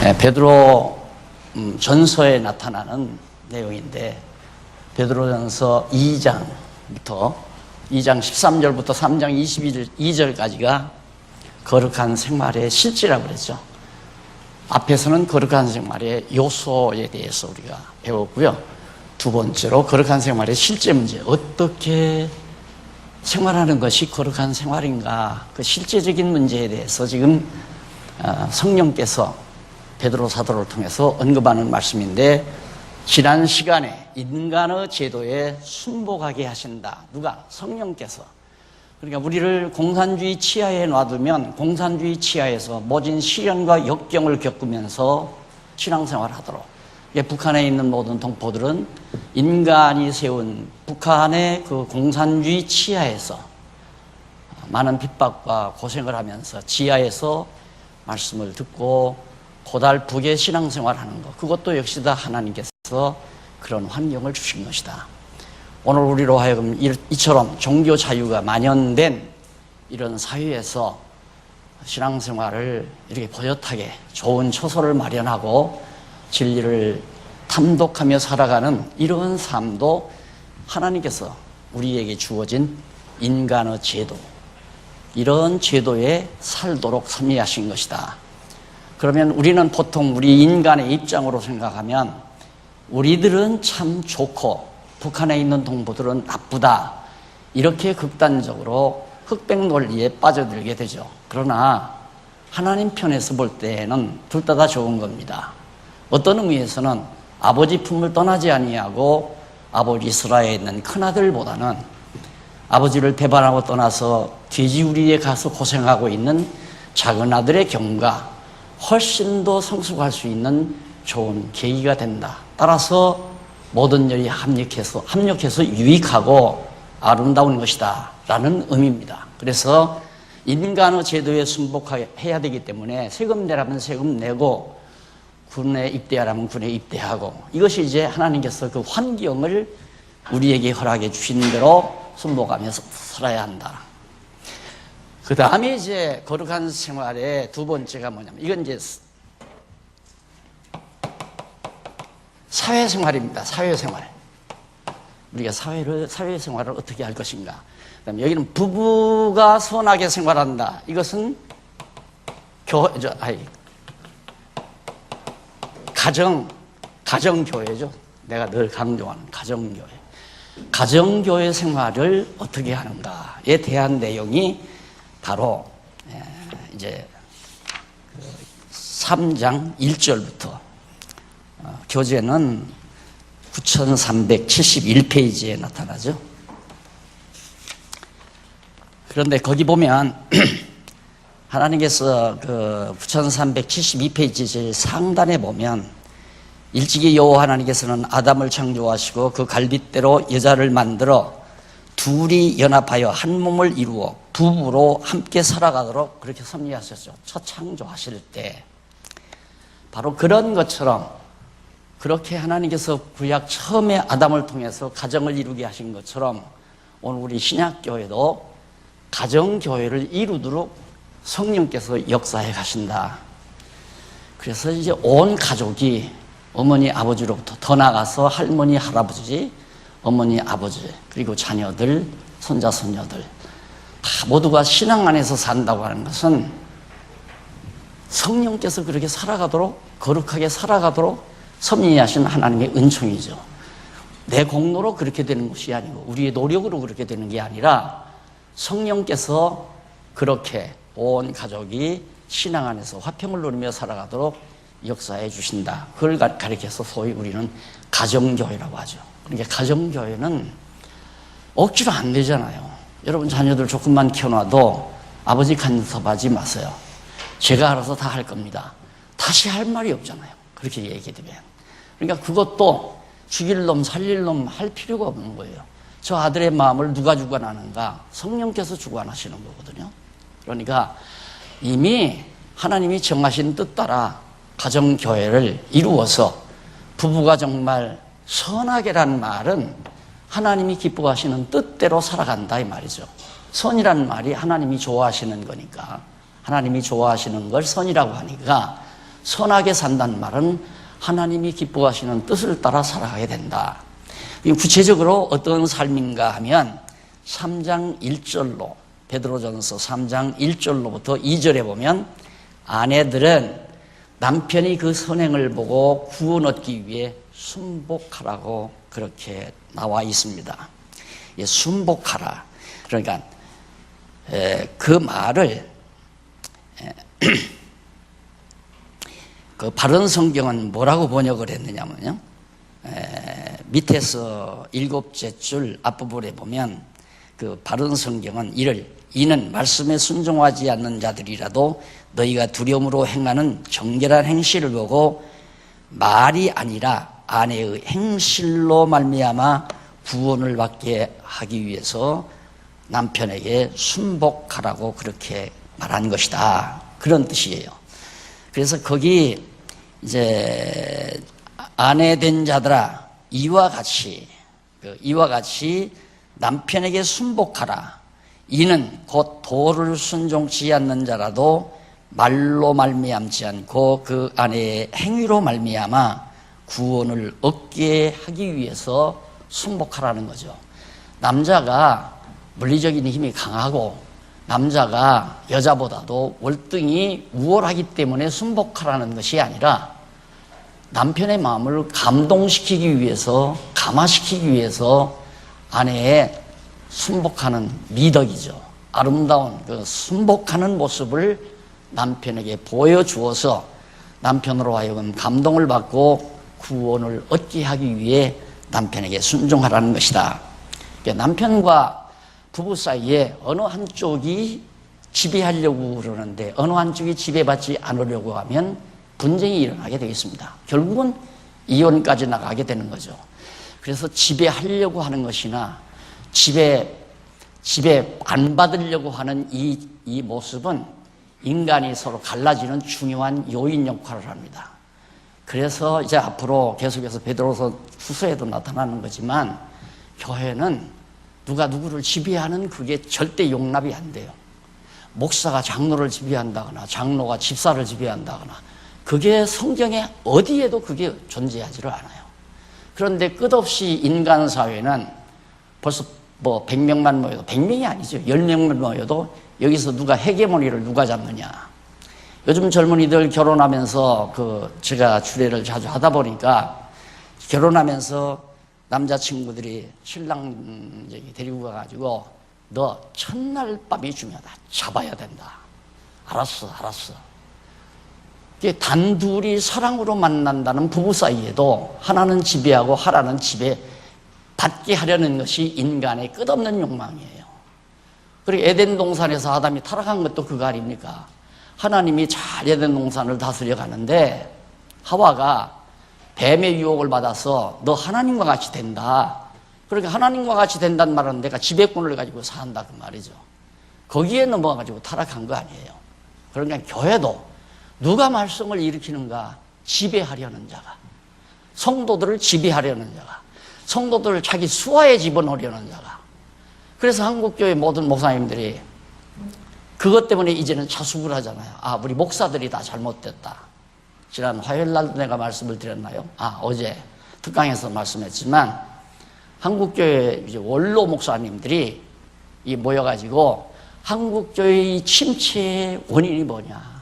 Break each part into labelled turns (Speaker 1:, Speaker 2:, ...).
Speaker 1: 베드로 전서에 나타나는 내용인데, 베드로전서 2장부터 2장 13절부터 3장 22절까지가 거룩한 생활의 실제라고 그랬죠. 앞에서는 거룩한 생활의 요소에 대해서 우리가 배웠고요. 두 번째로 거룩한 생활의 실제 문제, 어떻게 생활하는 것이 거룩한 생활인가, 그 실제적인 문제에 대해서 지금 성령께서 베드로 사도를 통해서 언급하는 말씀인데, 지난 시간에 인간의 제도에 순복하게 하신다. 누가? 성령께서. 그러니까 우리를 공산주의 치하에 놔두면 공산주의 치하에서 모진 시련과 역경을 겪으면서 신앙생활을 하도록, 북한에 있는 모든 동포들은 인간이 세운 북한의 그 공산주의 치하에서 많은 핍박과 고생을 하면서 지하에서 말씀을 듣고 고달프게 신앙생활하는 것, 그것도 역시 다 하나님께서 그런 환경을 주신 것이다. 오늘 우리로 하여금 이처럼 종교 자유가 만연된 이런 사회에서 신앙생활을 이렇게 버젓하게 좋은 처소를 마련하고 진리를 탐독하며 살아가는 이런 삶도 하나님께서 우리에게 주어진 인간의 제도, 이런 제도에 살도록 섭리하신 것이다. 그러면 우리는 보통 우리 인간의 입장으로 생각하면 우리들은 참 좋고 북한에 있는 동포들은 나쁘다, 이렇게 극단적으로 흑백 논리에 빠져들게 되죠. 그러나 하나님 편에서 볼 때에는 둘 다 좋은 겁니다. 어떤 의미에서는 아버지 품을 떠나지 아니하고 아버지 이스라엘에 있는 큰아들보다는 아버지를 배반하고 떠나서 돼지우리에 가서 고생하고 있는 작은아들의 경우가 훨씬 더 성숙할 수 있는 좋은 계기가 된다. 따라서 모든 일이 합력해서 유익하고 아름다운 것이다 라는 의미입니다. 그래서 인간의 제도에 순복해야 되기 때문에 세금 내라면 세금 내고 군에 입대하라면 군에 입대하고, 이것이 이제 하나님께서 그 환경을 우리에게 허락해 주신 대로 순복하면서 살아야 한다. 그 다음에 이제 거룩한 생활의 두 번째가 뭐냐면, 이건 이제 사회생활입니다. 사회생활. 우리가 사회생활을 어떻게 할 것인가. 그다음에 여기는 부부가 선하게 생활한다. 이것은 가정교회죠. 내가 늘 강조하는 가정교회. 가정교회 생활을 어떻게 하는가에 대한 내용이 바로 이제 3장 1절부터 교재는 9371페이지에 나타나죠. 그런데 거기 보면 하나님께서 그 9372페이지 제일 상단에 보면, 일찍이 여호와 하나님께서는 아담을 창조하시고 그 갈빗대로 여자를 만들어 둘이 연합하여 한 몸을 이루어 부부로 함께 살아가도록 그렇게 섭리하셨죠. 첫 창조하실 때. 바로 그런 것처럼, 그렇게 하나님께서 구약 처음에 아담을 통해서 가정을 이루게 하신 것처럼 오늘 우리 신약교회도 가정교회를 이루도록 성령께서 역사해 가신다. 그래서 이제 온 가족이 어머니 아버지로부터 더 나아가서 할머니 할아버지, 어머니 아버지, 그리고 자녀들, 손자 손녀들 다 모두가 신앙 안에서 산다고 하는 것은 성령께서 그렇게 살아가도록, 거룩하게 살아가도록 섭리하신 하나님의 은총이죠. 내 공로로 그렇게 되는 것이 아니고 우리의 노력으로 그렇게 되는 게 아니라 성령께서 그렇게 온 가족이 신앙 안에서 화평을 누리며 살아가도록 역사해 주신다. 그걸 가리켜서 소위 우리는 가정교회라고 하죠. 그러니까 가정교회는 억지로 안 되잖아요. 여러분 자녀들 조금만 키워놔도 아버지 간섭하지 마세요. 제가 알아서 다 할 겁니다. 다시 할 말이 없잖아요. 그렇게 얘기되면. 그러니까 그것도 죽일 놈 살릴 놈 할 필요가 없는 거예요. 저 아들의 마음을 누가 주관하는가? 성령께서 주관하시는 거거든요. 그러니까 이미 하나님이 정하신 뜻 따라 가정교회를 이루어서 부부가 정말 선하게라는 말은 하나님이 기뻐하시는 뜻대로 살아간다 이 말이죠. 선이라는 말이 하나님이 좋아하시는 거니까, 하나님이 좋아하시는 걸 선이라고 하니까 선하게 산다는 말은 하나님이 기뻐하시는 뜻을 따라 살아가게 된다. 구체적으로 어떤 삶인가 하면 3장 1절로 베드로전서 3장 1절로부터 2절에 보면 아내들은 남편이 그 선행을 보고 구원 얻기 위해 순복하라고 그렇게 나와 있습니다. 예, 순복하라. 그러니까 그 말을 그 바른 성경은 뭐라고 번역을 했느냐면요. 밑에서 7째 줄 앞부분에 보면 그 바른 성경은 이는 말씀에 순종하지 않는 자들이라도 너희가 두려움으로 행하는 정결한 행실을 보고 말이 아니라 아내의 행실로 말미암아 구원을 받게 하기 위해서 남편에게 순복하라고 그렇게 말한 것이다. 그런 뜻이에요. 그래서 거기 이제 아내 된 자들아 이와 같이 남편에게 순복하라. 이는 곧 도를 순종치 않는 자라도 말로 말미암지 않고 그 아내의 행위로 말미암아 구원을 얻게 하기 위해서 순복하라는 거죠. 남자가 물리적인 힘이 강하고 남자가 여자보다도 월등히 우월하기 때문에 순복하라는 것이 아니라 남편의 마음을 감동시키기 위해서, 감화시키기 위해서 아내의 순복하는 미덕이죠. 아름다운 그 순복하는 모습을 남편에게 보여주어서 남편으로 하여금 감동을 받고 구원을 얻게 하기 위해 남편에게 순종하라는 것이다. 그러니까 남편과 부부 사이에 어느 한쪽이 지배하려고 그러는데 어느 한쪽이 지배받지 않으려고 하면 분쟁이 일어나게 되겠습니다. 결국은 이혼까지 나가게 되는 거죠. 그래서 지배하려고 하는 것이나 지배 안 받으려고 하는 이 모습은 인간이 서로 갈라지는 중요한 요인 역할을 합니다. 그래서 이제 앞으로 계속해서 베드로서 후서에도 나타나는 거지만 교회는 누가 누구를 지배하는 그게 절대 용납이 안 돼요. 목사가 장로를 지배한다거나 장로가 집사를 지배한다거나 그게 성경에 어디에도 그게 존재하지를 않아요. 그런데 끝없이 인간 사회는 벌써 100명만 모여도 100명이 아니죠. 10명만 모여도 여기서 누가 헤게모니를 누가 잡느냐. 요즘 젊은이들 결혼하면서 제가 주례를 자주 하다 보니까 결혼하면서 남자친구들이 신랑 데리고 가가지고 너 첫날 밤이 중요하다. 잡아야 된다. 알았어. 단둘이 사랑으로 만난다는 부부 사이에도 하나는 지배하고 하나는 지배 받게 하려는 것이 인간의 끝없는 욕망이에요. 그리고 에덴 동산에서 아담이 타락한 것도 그거 아닙니까? 하나님이 잘 에덴 동산을 다스려 가는데 하와가 뱀의 유혹을 받아서 너 하나님과 같이 된다. 그러니까 하나님과 같이 된다는 말은 내가 지배권을 가지고 산다 그 말이죠. 거기에 넘어가지고 타락한 거 아니에요. 그러니까 교회도 누가 말썽을 일으키는가? 지배하려는 자가, 성도들을 지배하려는 자가, 성도들을 자기 수하에 집어넣으려는 자가. 그래서 한국교회 모든 목사님들이 그것 때문에 이제는 자숙을 하잖아요. 우리 목사들이 다 잘못됐다. 지난 화요일 날 내가 말씀을 드렸나요? 어제 특강에서 말씀했지만 한국교회 이제 원로 목사님들이 모여가지고 한국교회의 침체의 원인이 뭐냐?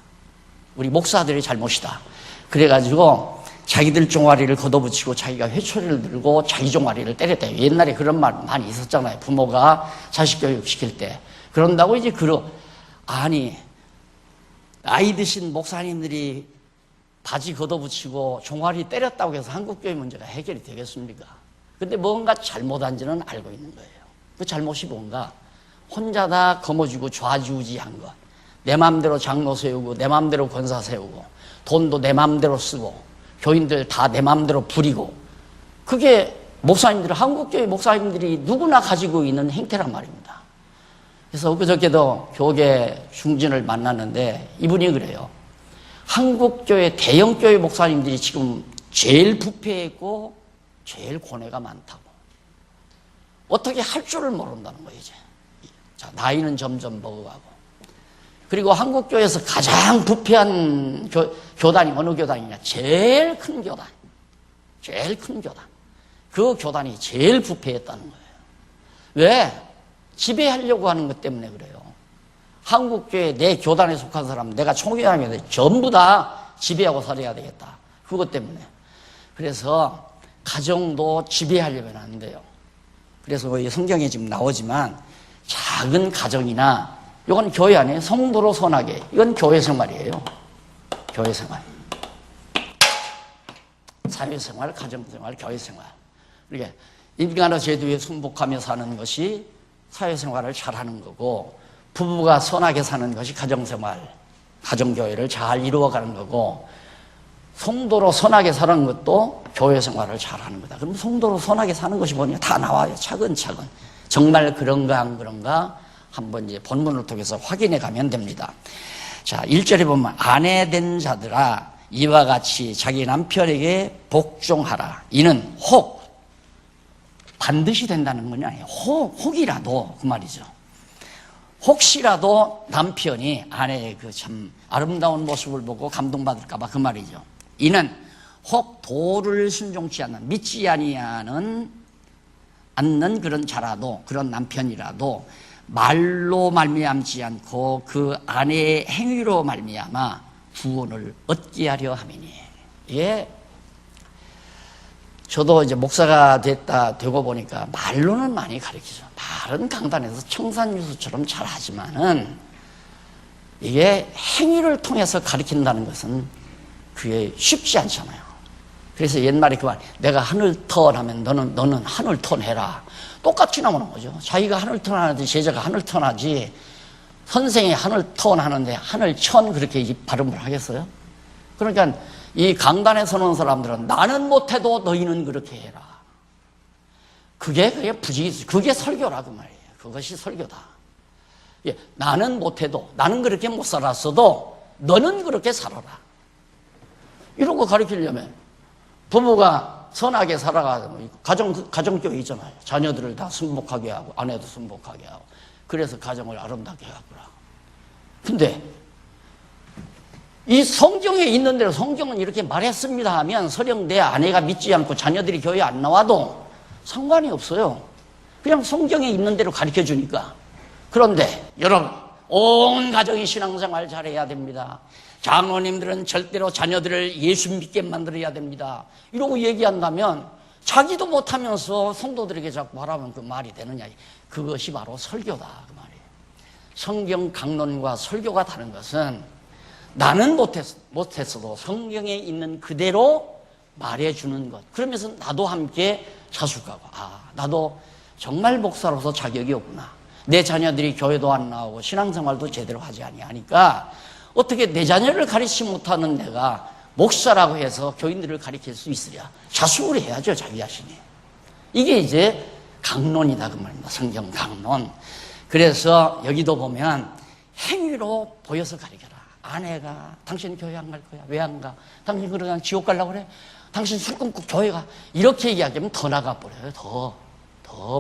Speaker 1: 우리 목사들의 잘못이다. 그래가지고 자기들 종아리를 걷어붙이고 자기가 회초리를 들고 자기 종아리를 때렸다. 옛날에 그런 말 많이 있었잖아요. 부모가 자식 교육 시킬 때. 그런다고 이제 나이 드신 목사님들이 바지 걷어붙이고 종아리 때렸다고 해서 한국교회 문제가 해결이 되겠습니까? 근데 뭔가 잘못한지는 알고 있는 거예요. 그 잘못이 뭔가? 혼자 다 거머쥐고 좌지우지한 것. 내 마음대로 장로 세우고 내 마음대로 권사 세우고 돈도 내 마음대로 쓰고 교인들 다 내 마음대로 부리고 그게 한국교회 목사님들이 누구나 가지고 있는 행태란 말입니다. 그래서 그저께도 교계 중진을 만났는데 이분이 그래요. 한국교회 대형교회 목사님들이 지금 제일 부패했고 제일 고뇌가 많다고. 어떻게 할 줄을 모른다는 거예요 이제. 자, 나이는 점점 먹어가고 그리고 한국교회에서 가장 부패한 교단이 어느 교단이냐? 제일 큰 교단. 제일 큰 교단. 그 교단이 제일 부패했다는 거예요. 왜? 지배하려고 하는 것 때문에 그래요. 한국교회 내 교단에 속한 사람 내가 총회하면 전부 다 지배하고 살아야 되겠다. 그것 때문에. 그래서 가정도 지배하려면 안 돼요. 그래서 성경에 지금 나오지만 작은 가정이나 이건 교회 안에 성도로 선하게, 이건 교회 생활이에요. 교회 생활. 사회생활, 가정생활, 교회생활. 이렇게 인간의 제도에 순복하며 사는 것이 사회생활을 잘하는 거고, 부부가 선하게 사는 것이 가정생활, 가정교회를 잘 이루어가는 거고, 성도로 선하게 사는 것도 교회생활을 잘하는 거다. 그럼 성도로 선하게 사는 것이 뭐냐? 다 나와요. 차근차근. 정말 그런가 안 그런가 한번 이제 본문을 통해서 확인해 가면 됩니다. 자, 1절에 보면 아내 된 자들아 이와 같이 자기 남편에게 복종하라. 이는 혹 반드시 된다는 건 아니에요. 혹이라도 그 말이죠. 혹시라도 남편이 아내의 그 참 아름다운 모습을 보고 감동받을까 봐 그 말이죠. 이는 혹 도를 순종치 않는 믿지 아니하는 않는 그런 자라도, 그런 남편이라도 말로 말미암지 않고 그 아내의 행위로 말미암아 구원을 얻게 하려 함이니. 예. 저도 이제 목사가 되고 보니까 말로는 많이 가르치죠. 말은 강단에서 청산유수처럼 잘 하지만은 이게 행위를 통해서 가르친다는 것은 그게 쉽지 않잖아요. 그래서 옛말에 그 말, 내가 하늘 턴하면 너는 하늘 턴해라. 똑같이 나오는 거죠. 자기가 하늘 턴하는데 제자가 하늘 턴하지, 선생이 하늘 턴하는데 하늘 천 그렇게 발음을 하겠어요? 그러니까 이 강단에 서는 사람들은 나는 못해도 너희는 그렇게 해라. 그게 부지기수, 그게 설교라 그 말이에요. 그것이 설교다. 예, 나는 못해도, 나는 그렇게 못 살았어도 너는 그렇게 살아라. 이런 거 가르치려면 부부가 선하게 살아가고, 가정교회 있잖아요. 자녀들을 다 순복하게 하고, 아내도 순복하게 하고, 그래서 가정을 아름답게 하구나. 근데, 이 성경에 있는 대로 성경은 이렇게 말했습니다 하면 설령 내 아내가 믿지 않고 자녀들이 교회 안 나와도 상관이 없어요. 그냥 성경에 있는 대로 가르쳐 주니까. 그런데, 여러분, 온 가정이 신앙생활 잘해야 됩니다. 장로님들은 절대로 자녀들을 예수 믿게 만들어야 됩니다. 이러고 얘기한다면 자기도 못하면서 성도들에게 자꾸 말하면 그 말이 되느냐. 그것이 바로 설교다 그 말이에요. 성경 강론과 설교가 다른 것은 나는 못했어도 성경에 있는 그대로 말해주는 것. 그러면서 나도 함께 자숙하고, 나도 정말 목사로서 자격이 없구나. 내 자녀들이 교회도 안 나오고 신앙생활도 제대로 하지 아니하니까 어떻게 내 자녀를 가르치지 못하는 내가 목사라고 해서 교인들을 가르칠 수 있으랴. 자숙을 해야죠, 자기 자신이. 이게 이제 강론이다 그 말입니다. 성경 강론. 그래서 여기도 보면 행위로 보여서 가르쳐라. 아내가 당신 교회 안 갈 거야. 왜 안 가? 당신 그러다 지옥 가려고 그래? 당신 술 끊고 교회 가. 이렇게 얘기하면 더 나가버려요. 더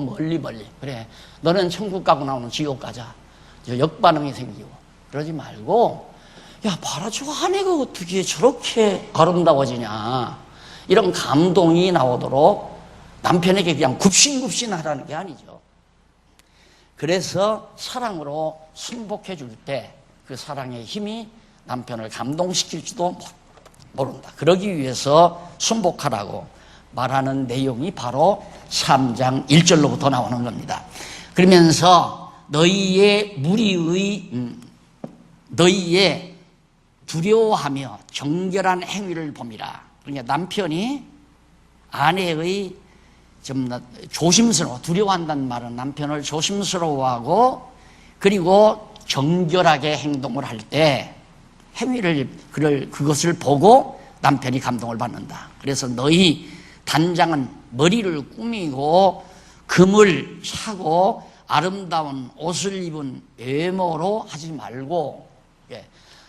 Speaker 1: 멀리. 그래, 너는 천국 가고 나오는 지옥 가자. 역반응이 생기고. 그러지 말고, 야, 봐라, 저 아내가 어떻게 저렇게 아름다워지냐. 이런 감동이 나오도록 남편에게 그냥 굽신굽신 하라는 게 아니죠. 그래서 사랑으로 순복해 줄 때 그 사랑의 힘이 남편을 감동시킬지도 모른다. 그러기 위해서 순복하라고 말하는 내용이 바로 3장 1절로부터 나오는 겁니다. 그러면서 너희의 두려워하며 정결한 행위를 봄이라. 그러니까 남편이 아내의 좀 조심스러워, 두려워한다는 말은 남편을 조심스러워하고 그리고 정결하게 행동을 할 때 그것을 보고 남편이 감동을 받는다. 그래서 너희 단장은 머리를 꾸미고 금을 차고 아름다운 옷을 입은 외모로 하지 말고,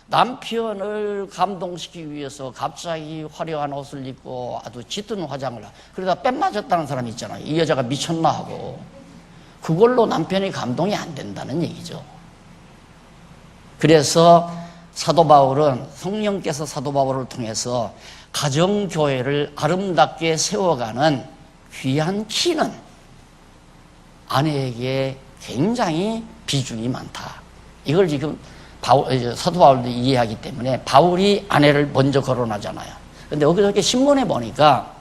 Speaker 1: 남편을 감동시키기 위해서 갑자기 화려한 옷을 입고 아주 짙은 화장을 그러다 뺨 맞았다는 사람이 있잖아요. 이 여자가 미쳤나 하고. 그걸로 남편이 감동이 안 된다는 얘기죠. 그래서 사도 바울은 성령께서 사도 바울을 통해서 가정교회를 아름답게 세워가는 귀한 키는 아내에게 굉장히 비중이 많다. 이걸 지금 사도 바울도 이해하기 때문에 바울이 아내를 먼저 거론하잖아요. 그런데 여기 신문에 보니까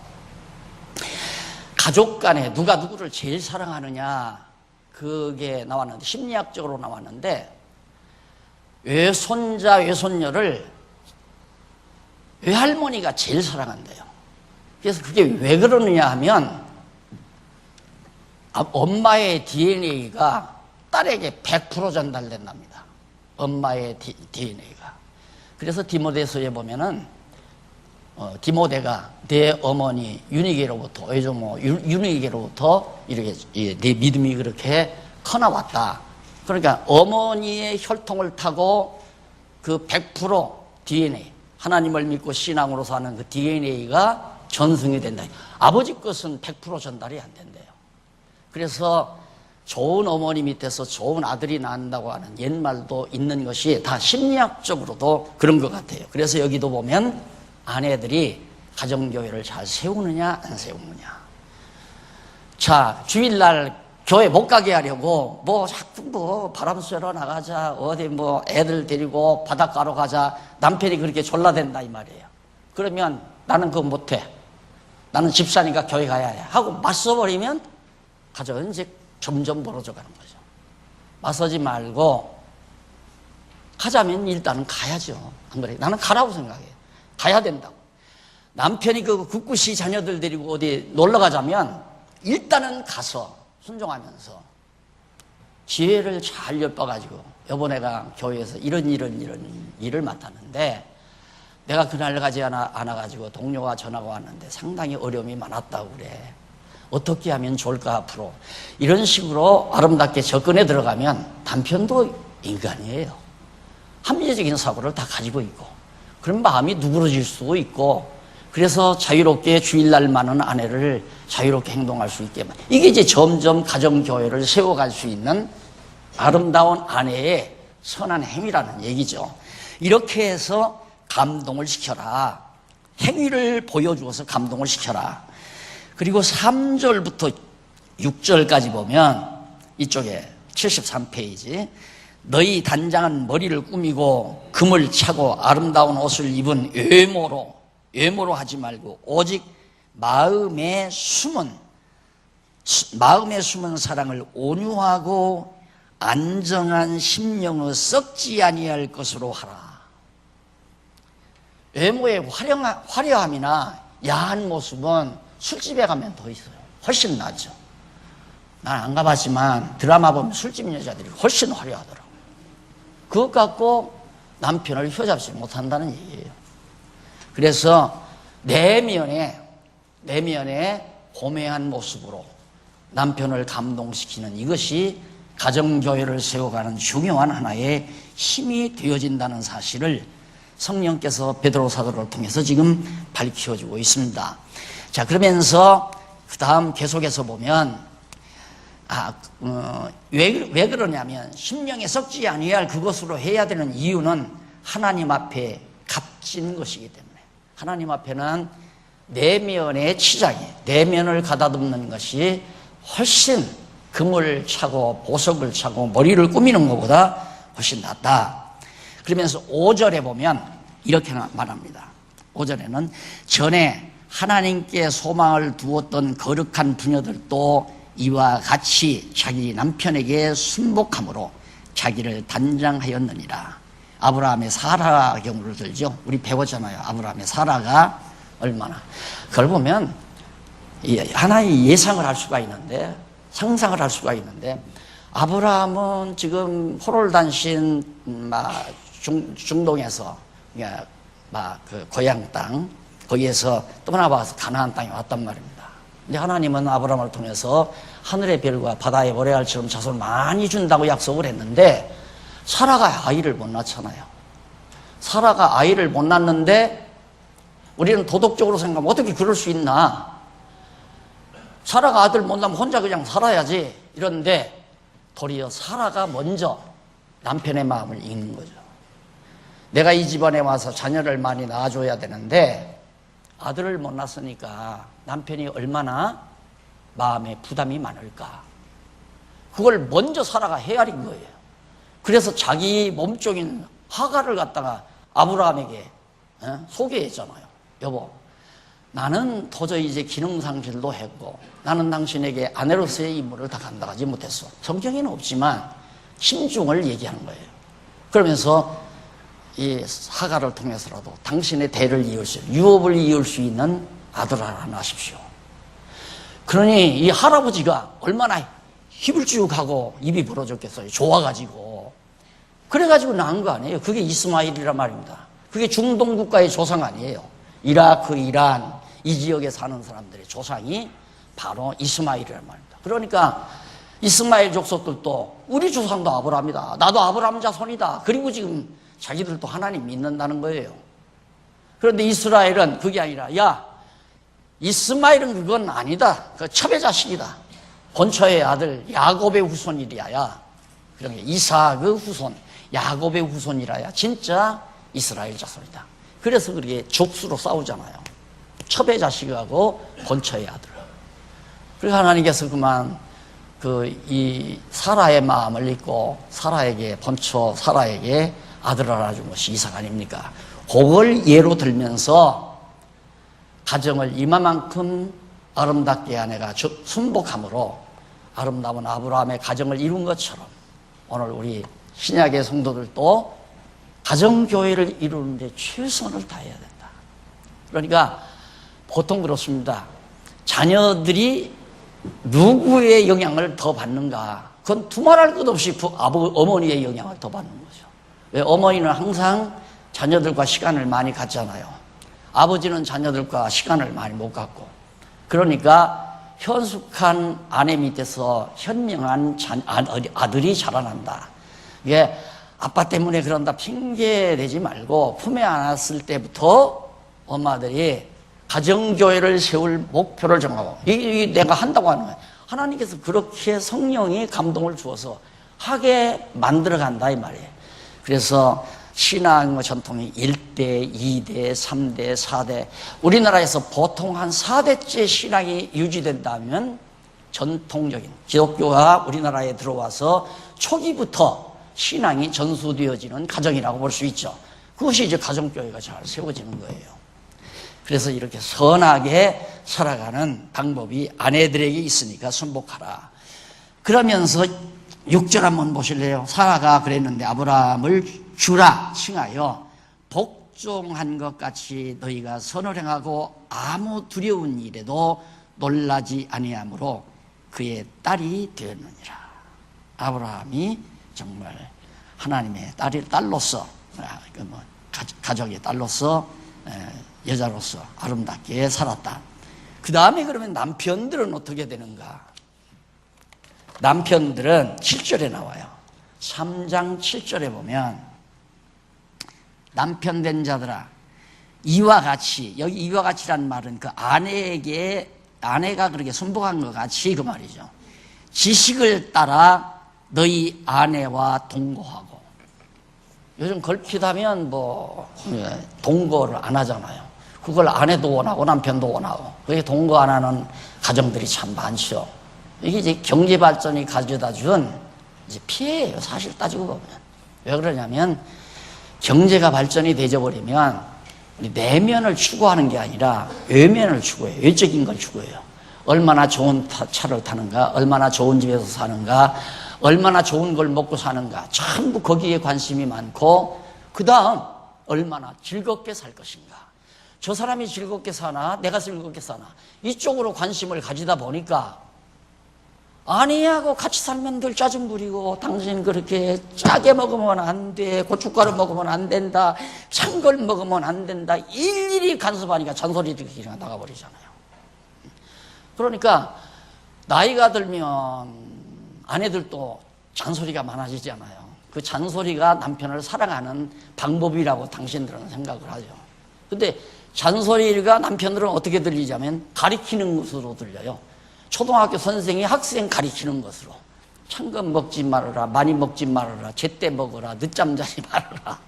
Speaker 1: 가족 간에 누가 누구를 제일 사랑하느냐 그게 나왔는데 심리학적으로 나왔는데 외손자 외손녀를 외할머니가 제일 사랑한대요. 그래서 그게 왜 그러느냐 하면 엄마의 DNA가 딸에게 100% 전달된답니다. 엄마의 DNA가. 그래서 디모데서에 보면은 디모데가 내 어머니 유니게로부터 유니게로부터 이렇게 내 믿음이 그렇게 커나왔다. 그러니까 어머니의 혈통을 타고 그 100% DNA 하나님을 믿고 신앙으로 사는 그 DNA가 전승이 된다. 아버지 것은 100% 전달이 안 된대요. 그래서 좋은 어머니 밑에서 좋은 아들이 낳는다고 하는 옛말도 있는 것이 다 심리학적으로도 그런 것 같아요. 그래서 여기도 보면 아내들이 가정교회를 잘 세우느냐 안 세우느냐. 자, 주일날 교회 못 가게 하려고 자꾸 바람 쐬러 나가자, 어디 애들 데리고 바닷가로 가자, 남편이 그렇게 졸라댄다 이 말이에요. 그러면 나는 그거 못해, 나는 집사니까 교회 가야 해 하고 맞서버리면 가정은 이제 점점 멀어져 가는 거죠. 맞서지 말고 가자면 일단은 가야죠. 안 그래? 나는 가라고 생각해요. 가야 된다고. 남편이 그 굳굳이 자녀들 데리고 어디 놀러 가자면 일단은 가서 순종하면서 지혜를 잘 엿봐가지고 여보 내가 교회에서 이런 일을 맡았는데 내가 그날 가지 않아가지고 동료가 전화가 왔는데 상당히 어려움이 많았다고 그래. 어떻게 하면 좋을까 앞으로. 이런 식으로 아름답게 접근해 들어가면 남편도 인간이에요. 합리적인 사고를 다 가지고 있고 그런 마음이 누그러질 수도 있고 그래서 자유롭게 주일날만은 아내를 자유롭게 행동할 수 있게 이게 이제 점점 가정교회를 세워갈 수 있는 아름다운 아내의 선한 행위라는 얘기죠. 이렇게 해서 감동을 시켜라. 행위를 보여주어서 감동을 시켜라. 그리고 3절부터 6절까지 보면 이쪽에 73페이지 너희 단장은 머리를 꾸미고 금을 차고 아름다운 옷을 입은 외모로 하지 말고 오직 마음에 숨은 사랑을 온유하고 안정한 심령의 썩지 아니할 것으로 하라. 외모의 화려함이나 야한 모습은 술집에 가면 더 있어요. 훨씬 낫죠. 난 안 가봤지만 드라마 보면 술집 여자들이 훨씬 화려하더라고요. 그것 갖고 남편을 휘잡지 못한다는 얘기예요. 그래서 내면에 고매한 모습으로 남편을 감동시키는 이것이 가정교회를 세워가는 중요한 하나의 힘이 되어진다는 사실을 성령께서 베드로 사도를 통해서 지금 밝혀주고 있습니다. 자, 그러면서 그 다음 계속해서 보면 왜 그러냐면 심령에 썩지 아니할 그것으로 해야 되는 이유는 하나님 앞에 값진 것이기 때문에 하나님 앞에는 내면의 치장이 내면을 가다듬는 것이 훨씬 금을 차고 보석을 차고 머리를 꾸미는 것보다 훨씬 낫다. 그러면서 5절에 보면 이렇게 말합니다. 5절에는 전에 하나님께 소망을 두었던 거룩한 부녀들도 이와 같이 자기 남편에게 순복함으로 자기를 단장하였느니라. 아브라함의 사라 경우를 들죠. 우리 배웠잖아요. 아브라함의 사라가 얼마나. 그걸 보면 하나의 예상을 할 수가 있는데 상상을 할 수가 있는데 아브라함은 지금 호롤단신 중동에서 그 고향 땅 거기에서 떠나와서 가나안 땅에 왔단 말입니다. 근데 하나님은 아브라함을 통해서 하늘의 별과 바다의 모래알처럼 자손을 많이 준다고 약속을 했는데 사라가 아이를 못 낳잖아요. 사라가 아이를 못 낳는데 우리는 도덕적으로 생각하면 어떻게 그럴 수 있나. 사라가 아들 못 낳으면 혼자 그냥 살아야지 이런데 도리어 사라가 먼저 남편의 마음을 읽는 거죠. 내가 이 집안에 와서 자녀를 많이 낳아줘야 되는데 아들을 못 낳았으니까 남편이 얼마나 마음에 부담이 많을까. 그걸 먼저 사라가 헤아린 거예요. 그래서 자기 몸종인 하가를 갖다가 아브라함에게 소개했잖아요. 여보, 나는 도저히 이제 기능상실도 했고 나는 당신에게 아내로서의 임무를 다 감당하지 못했어. 성경에는 없지만 심중을 얘기하는 거예요. 그러면서 이 하가를 통해서라도 당신의 대를 이을 수, 유업을 이을 수 있는 아들 하나 낳으십시오. 그러니 이 할아버지가 얼마나 힘을 쭉 하고 입이 부러졌겠어요. 좋아가지고. 그래가지고 낳은 거 아니에요. 그게 이스마일이란 말입니다. 그게 중동 국가의 조상 아니에요. 이라크, 이란, 이 지역에 사는 사람들의 조상이 바로 이스마일이란 말입니다. 그러니까 이스마일 족속들도 우리 조상도 아브라함이다. 나도 아브라함 자손이다. 그리고 지금 자기들도 하나님 믿는다는 거예요. 그런데 이스라엘은 그게 아니라, 야, 이스마일은 그건 아니다. 그 첩의 자식이다. 본처의 아들 야곱의 후손이랴. 야, 그러니까 이삭의 후손, 야곱의 후손이라야 진짜 이스라엘 자손이다. 그래서 그렇게 족수로 싸우잖아요. 첩의 자식하고 본처의 아들. 그래서 하나님께서 그만 이 사라의 마음을 읽고 사라에게, 본처 사라에게 아들을 알아준 것이 이삭 아닙니까? 그걸 예로 들면서 가정을 이만큼 아름답게 아내가 순복함으로 아름다운 아브라함의 가정을 이룬 것처럼 오늘 우리 신약의 성도들도 가정교회를 이루는데 최선을 다해야 된다. 그러니까 보통 그렇습니다. 자녀들이 누구의 영향을 더 받는가? 그건 두말할 것 없이 어머니의 영향을 더 받는 거죠. 왜? 어머니는 항상 자녀들과 시간을 많이 갖잖아요. 아버지는 자녀들과 시간을 많이 못 갖고. 그러니까 현숙한 아내 밑에서 현명한 아들이 자라난다. 이게 아빠 때문에 그런다 핑계 대지 말고 품에 안았을 때부터 엄마들이 가정교회를 세울 목표를 정하고 이게 내가 한다고 하는 거예요. 하나님께서 그렇게 성령이 감동을 주어서 하게 만들어간다 이 말이에요. 그래서 신앙의 전통이 1대, 2대, 3대, 4대 우리나라에서 보통 한 4대째 신앙이 유지된다면 전통적인 기독교가 우리나라에 들어와서 초기부터 신앙이 전수되어지는 가정이라고 볼 수 있죠. 그것이 이제 가정교회가 잘 세워지는 거예요. 그래서 이렇게 선하게 살아가는 방법이 아내들에게 있으니까 순복하라. 그러면서 6절 한번 보실래요? 사라가 그랬는데 아브라함을 주라 칭하여 복종한 것 같이 너희가 선을 행하고 아무 두려운 일에도 놀라지 아니하므로 그의 딸이 되었느니라. 아브라함이 정말 하나님의 딸로서 가족의 딸로서 여자로서 아름답게 살았다. 그 다음에 그러면 남편들은 어떻게 되는가? 남편들은 7절에 나와요. 3장 7절에 보면 남편 된 자들아 이와 같이, 여기 이와 같이란 말은 그 아내가 그렇게 순복한 것 같이 그 말이죠. 지식을 따라 너희 아내와 동거하고. 요즘 걸핏하면 동거를 안 하잖아요. 그걸 아내도 원하고 남편도 원하고. 그게 동거 안 하는 가정들이 참 많죠. 이게 이제 경제 발전이 가져다 준 이제 피해예요. 사실 따지고 보면. 왜 그러냐면 경제가 발전이 되어버리면 내면을 추구하는 게 아니라 외면을 추구해요. 외적인 걸 추구해요. 얼마나 좋은 차를 타는가, 얼마나 좋은 집에서 사는가, 얼마나 좋은 걸 먹고 사는가, 전부 거기에 관심이 많고, 그 다음 얼마나 즐겁게 살 것인가. 저 사람이 즐겁게 사나 내가 즐겁게 사나 이쪽으로 관심을 가지다 보니까 아내하고 같이 살면 늘 짜증 부리고, 당신 그렇게 짜게 먹으면 안 돼, 고춧가루 먹으면 안 된다, 찬 걸 먹으면 안 된다, 일일이 간섭하니까 잔소리들이 나가버리잖아요. 그러니까 나이가 들면 아내들도 잔소리가 많아지잖아요. 그 잔소리가 남편을 사랑하는 방법이라고 당신들은 생각을 하죠. 근데 잔소리가 남편들은 어떻게 들리자면 가리키는 것으로 들려요. 초등학교 선생이 학생 가리키는 것으로. 찬 거 먹지 말아라, 많이 먹지 말아라, 제때 먹어라, 늦잠 자지 말아라.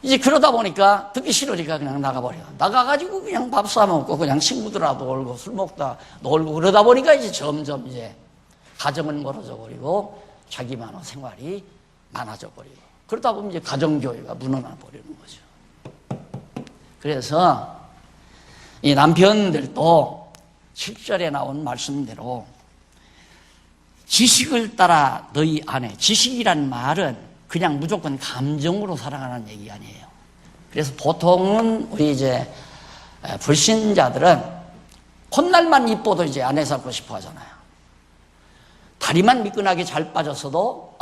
Speaker 1: 이제 그러다 보니까 듣기 싫으니까 그냥 나가버려. 나가가지고 그냥 밥 사먹고 그냥 친구들하고 놀고 술 먹다 놀고 그러다 보니까 이제 점점 이제 가정은 멀어져 버리고 자기만의 생활이 많아져 버리고 그러다 보면 이제 가정교회가 무너져 버리는 거죠. 그래서 이 남편들도 7절에 나온 말씀대로 지식을 따라 너희 아내, 지식이란 말은 그냥 무조건 감정으로 살아가는 얘기 아니에요. 그래서 보통은 우리 이제 불신자들은 콧날만 이뻐도 이제 아내 삼고 싶어 하잖아요. 다리만 미끈하게 잘 빠졌어도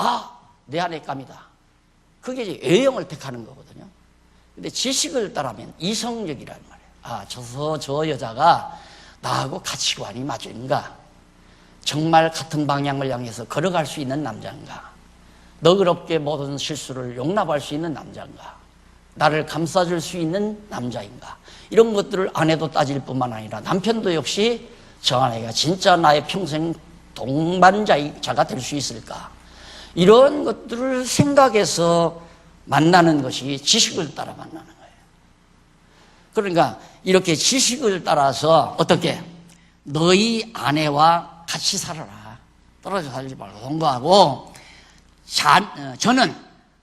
Speaker 1: 내 아내 감이다. 그게 이제 A형을 택하는 거거든요. 근데 지식을 따르면 이성적이란 말이에요. 저 여자가 나하고 가치관이 맞은가? 정말 같은 방향을 향해서 걸어갈 수 있는 남자인가? 너그럽게 모든 실수를 용납할 수 있는 남자인가? 나를 감싸줄 수 있는 남자인가? 이런 것들을 아내도 따질 뿐만 아니라 남편도 역시 저 아내가 진짜 나의 평생 동반자가 될 수 있을까? 이런 것들을 생각해서 만나는 것이 지식을 따라 만나는 거예요. 그러니까 이렇게 지식을 따라서 어떻게? 너희 아내와 같이 살아라. 떨어져 살지 말고 동거하고 저는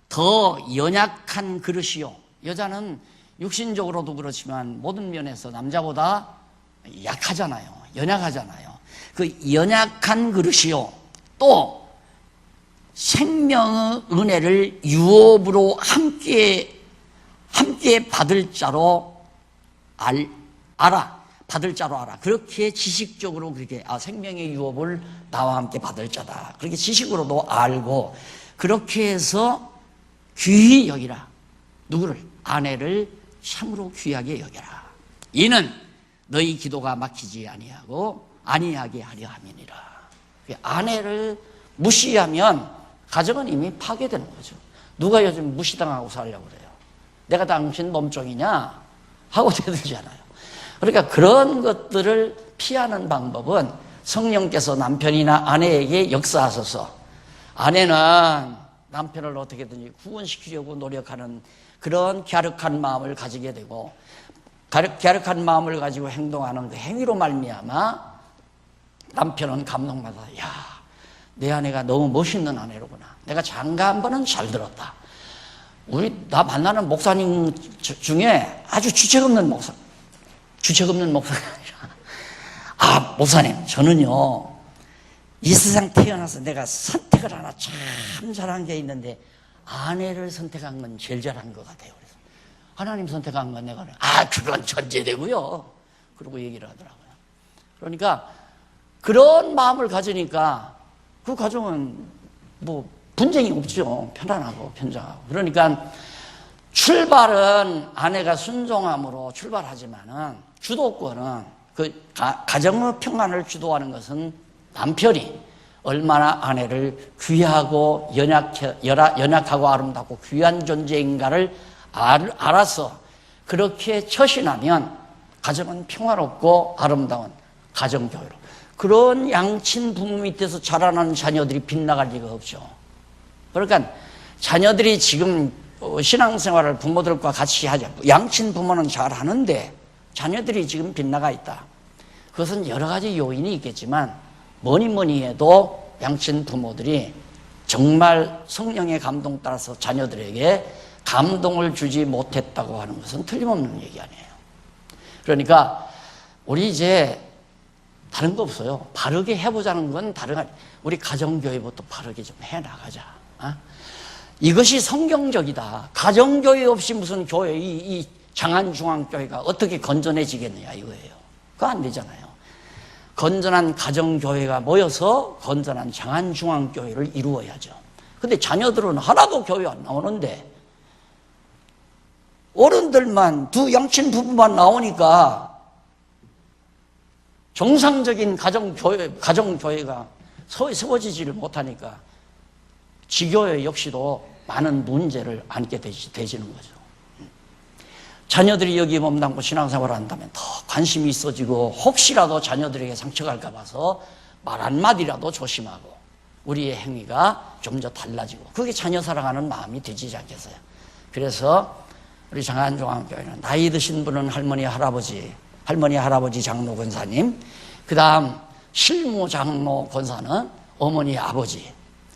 Speaker 1: 더 연약한 그릇이요. 여자는 육신적으로도 그렇지만 모든 면에서 남자보다 약하잖아요. 연약하잖아요. 그 연약한 그릇이요. 또 생명의 은혜를 유업으로 함께 받을 자로 알아. 받을 자로 알아. 그렇게 지식적으로 그렇게 생명의 유업을 나와 함께 받을 자다. 그렇게 지식으로도 알고 그렇게 해서 귀히 여기라. 누구를? 아내를 참으로 귀하게 여겨라. 이는 너희 기도가 막히지 아니하게 하려 함이니라. 아내를 무시하면 가정은 이미 파괴되는 거죠. 누가 요즘 무시당하고 살려고 그래요? 내가 당신 몸종이냐? 하고 대들잖아요. 그러니까 그런 것들을 피하는 방법은 성령께서 남편이나 아내에게 역사하셔서 아내는 남편을 어떻게든지 구원시키려고 노력하는 그런 갸륵한 마음을 가지게 되고 갸륵한 마음을 가지고 행동하는 그 행위로 말미암아 남편은 감동받아. 내 아내가 너무 멋있는 아내로구나. 내가 장가 한 번은 잘 들었다. 나 만나는 목사님 중에 아주 주책 없는 목사가 아니라 목사님 저는요 이 세상 태어나서 내가 선택을 하나 참 잘한 게 있는데 아내를 선택한 건 제일 잘한 것 같아요. 그래서 하나님 선택한 건 내가 그건 전제되고요. 그러고 얘기를 하더라고요. 그러니까 그런 마음을 가지니까 그 가정은 뭐 분쟁이 없죠. 편안하고 편정하고. 그러니까 출발은 아내가 순종함으로 출발하지만은 주도권은 그 가정의 평안을 주도하는 것은 남편이 얼마나 아내를 귀하고 연약하고 아름답고 귀한 존재인가를 알아서 그렇게 처신하면 가정은 평화롭고 아름다운 가정교회로. 그런 양친 부모 밑에서 자라나는 자녀들이 빗나갈 리가 없죠. 그러니까 자녀들이 지금 신앙생활을 부모들과 같이 하자. 양친 부모는 잘 하는데 자녀들이 지금 빗나가 있다. 그것은 여러 가지 요인이 있겠지만 뭐니 해도 양친 부모들이 정말 성령의 감동 따라서 자녀들에게 감동을 주지 못했다고 하는 것은 틀림없는 얘기 아니에요. 그러니까 우리 이제 다른 거 없어요. 바르게 해보자는 건 우리 가정교회부터 바르게 좀 해나가자. 이것이 성경적이다. 가정교회 없이 무슨 교회, 이 장안중앙교회가 어떻게 건전해지겠느냐 이거예요. 그거 안 되잖아요. 건전한 가정교회가 모여서 건전한 장안중앙교회를 이루어야죠. 근데 자녀들은 하나도 교회 안 나오는데 어른들만 두 양친 부부만 나오니까 정상적인 가정교회가 세워지지를 못하니까 지교회 역시도 많은 문제를 안게 되지는 거죠. 자녀들이 여기 몸담고 신앙생활을 한다면 더 관심이 있어지고 혹시라도 자녀들에게 상처갈까 봐서 말 한마디라도 조심하고 우리의 행위가 좀 더 달라지고 그게 자녀 사랑하는 마음이 되지 않겠어요? 그래서 우리 장안종합교회는 나이 드신 분은 할머니, 할아버지 장로 권사님, 그 다음 실무 장로 권사는 어머니, 아버지,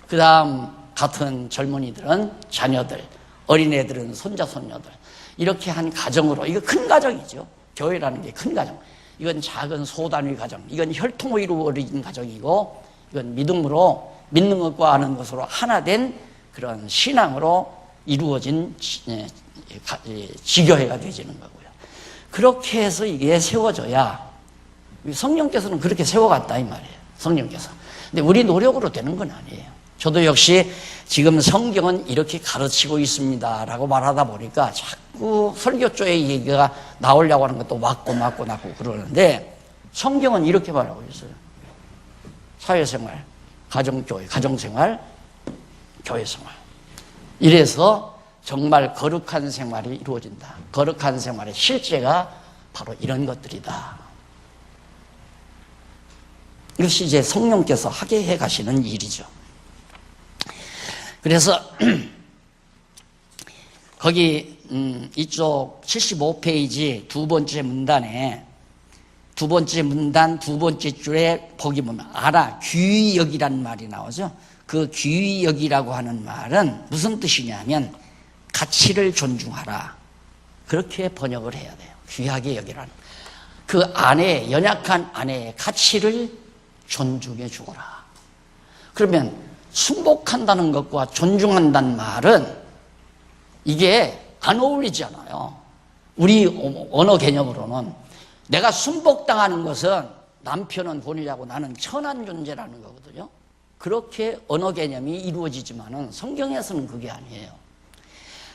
Speaker 1: 그 다음 같은 젊은이들은 자녀들, 어린애들은 손자, 손녀들, 이렇게 한 가정으로, 이거 큰 가정이죠. 교회라는 게 큰 가정. 이건 작은 소단위 가정, 이건 혈통으로 이루어진 가정이고, 이건 믿음으로, 믿는 것과 아는 것으로 하나 된 그런 신앙으로 이루어진 지교회가 되지는 거고요. 그렇게 해서 이게 세워져야, 성령께서는 그렇게 세워갔다 이 말이에요. 성령께서. 근데 우리 노력으로 되는 건 아니에요. 저도 역시 지금 성경은 이렇게 가르치고 있습니다라고 말하다 보니까 자꾸 설교조의 얘기가 나오려고 하는 것도 맞고 그러는데, 성경은 이렇게 말하고 있어요. 사회생활, 가정교회, 가정생활, 교회생활. 이래서 정말 거룩한 생활이 이루어진다. 거룩한 생활의 실제가 바로 이런 것들이다. 이것이 이제 성령께서 하게 해 가시는 일이죠. 그래서 거기 이쪽 75페이지 두 번째 문단에, 두 번째 문단 두 번째 줄에 보기 보면 알아, 귀히 여기라는 말이 나오죠. 그 귀히 여기라고 하는 말은 무슨 뜻이냐면 가치를 존중하라, 그렇게 번역을 해야 돼요. 귀하게 여기라는, 그 아내, 연약한 아내의 가치를 존중해 주거라. 그러면 순복한다는 것과 존중한다는 말은 이게 안 어울리지 않아요. 우리 언어 개념으로는 내가 순복당하는 것은 남편은 본이라고 나는 천한 존재라는 거거든요. 그렇게 언어 개념이 이루어지지만은 성경에서는 그게 아니에요.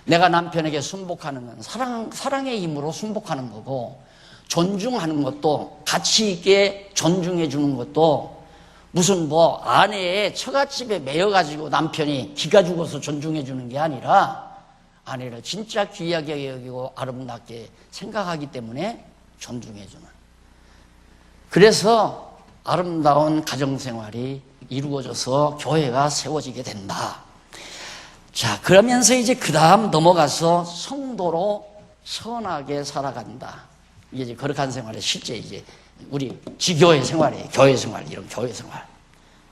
Speaker 1: 내가 남편에게 순복하는 건 사랑의 힘으로 순복하는 거고, 존중하는 것도, 가치 있게 존중해 주는 것도 무슨 뭐 아내의 처갓집에 매여가지고 남편이 기가 죽어서 존중해 주는 게 아니라, 아내를 진짜 귀하게 여기고 아름답게 생각하기 때문에 존중해 주는. 그래서 아름다운 가정생활이 이루어져서 교회가 세워지게 된다. 자, 그러면서 이제 그 다음 넘어가서 성도로 선하게 살아간다. 이게 이제 거룩한 생활의 실제 이제 우리 지교회 생활이에요. 교회 생활, 이런 교회 생활.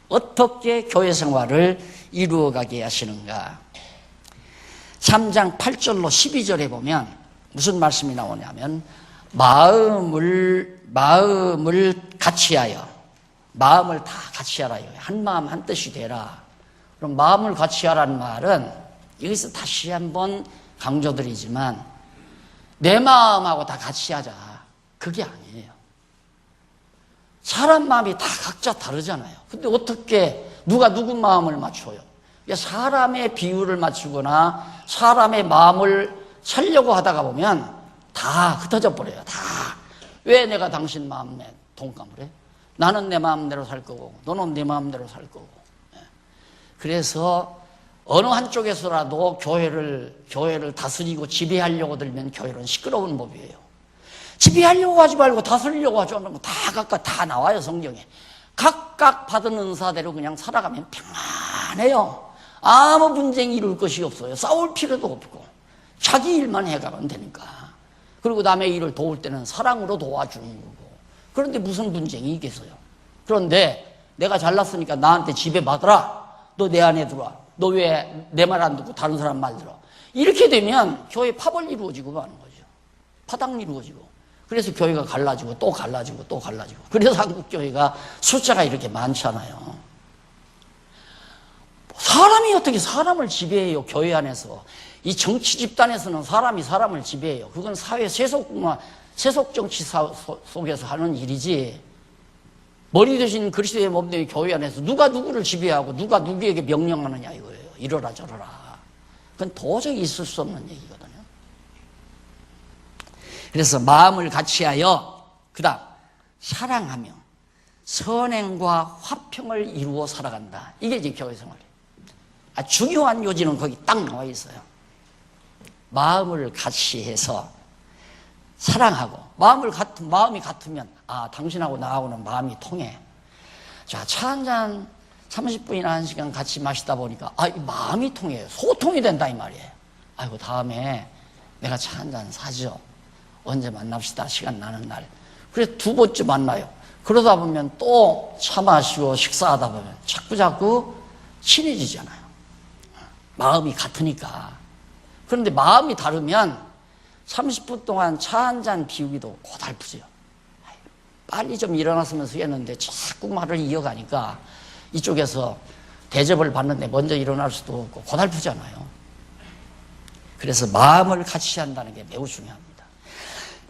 Speaker 1: 어떻게 교회 생활을 이루어가게 하시는가. 3장 8절로 12절에 보면 무슨 말씀이 나오냐면, 마음을 같이하여, 마음을 다 같이하라요. 한 마음 한 뜻이 되라. 그럼 마음을 같이하라는 말은, 여기서 다시 한번 강조드리지만 내 마음하고 다 같이하자, 그게 아니에요. 사람 마음이 다 각자 다르잖아요. 근데 어떻게 누가 누구 마음을 맞춰요? 사람의 비율을 맞추거나 사람의 마음을 살려고 하다가 보면 다 흩어져 버려요. 다. 왜 내가 당신 마음에 동감을 해? 나는 내 마음대로 살 거고 너는 내 마음대로 살 거고. 그래서 어느 한쪽에서라도 교회를 다스리고 지배하려고 들면 교회는 시끄러운 법이에요. 지배하려고 하지 말고 다스리려고 하지 말고 다 각각 다 나와요, 성경에. 각각 받은 은사대로 그냥 살아가면 평안해요. 아무 분쟁이 이룰 것이 없어요. 싸울 필요도 없고 자기 일만 해가면 되니까. 그리고 남의 일을 도울 때는 사랑으로 도와주는 거고. 그런데 무슨 분쟁이 있겠어요? 그런데 내가 잘났으니까 나한테 지배받아라. 너 내 안에 들어와. 너 왜 내 말 안 듣고 다른 사람 말 들어? 이렇게 되면 교회 파벌 이루어지고 마는 거죠. 파당 이루어지고. 그래서 교회가 갈라지고 또 갈라지고 또 갈라지고. 그래서 한국교회가 숫자가 이렇게 많잖아요. 사람이 어떻게 사람을 지배해요, 교회 안에서. 이 정치 집단에서는 사람이 사람을 지배해요. 그건 사회 세속 정치 속에서 하는 일이지. 머리 대신 그리스도의 몸된 교회 안에서 누가 누구를 지배하고 누가 누구에게 명령하느냐 이거예요. 이러라 저러라. 그건 도저히 있을 수 없는 얘기거든요. 그래서 마음을 같이하여, 그 다음 사랑하며 선행과 화평을 이루어 살아간다. 이게 이제 교회 생활이에요. 중요한 요지는 거기 딱 나와 있어요. 마음을 같이 해서 사랑하고, 마음이 같으면 당신하고 나하고는 마음이 통해. 자, 차 한잔 30분이나 1시간 같이 마시다 보니까 이 마음이 통해요. 소통이 된다 이 말이에요. 아이고, 다음에 내가 차 한잔 사죠. 언제 만납시다. 시간 나는 날. 그래서 두 번째 만나요. 그러다 보면 또 차 마시고 식사하다 보면 자꾸 친해지잖아요. 마음이 같으니까. 그런데 마음이 다르면 30분 동안 차 한 잔 비우기도 고달프죠. 빨리 좀 일어났으면 했는데 자꾸 말을 이어가니까 이쪽에서 대접을 받는데 먼저 일어날 수도 없고 고달프잖아요. 그래서 마음을 같이 한다는 게 매우 중요합니다.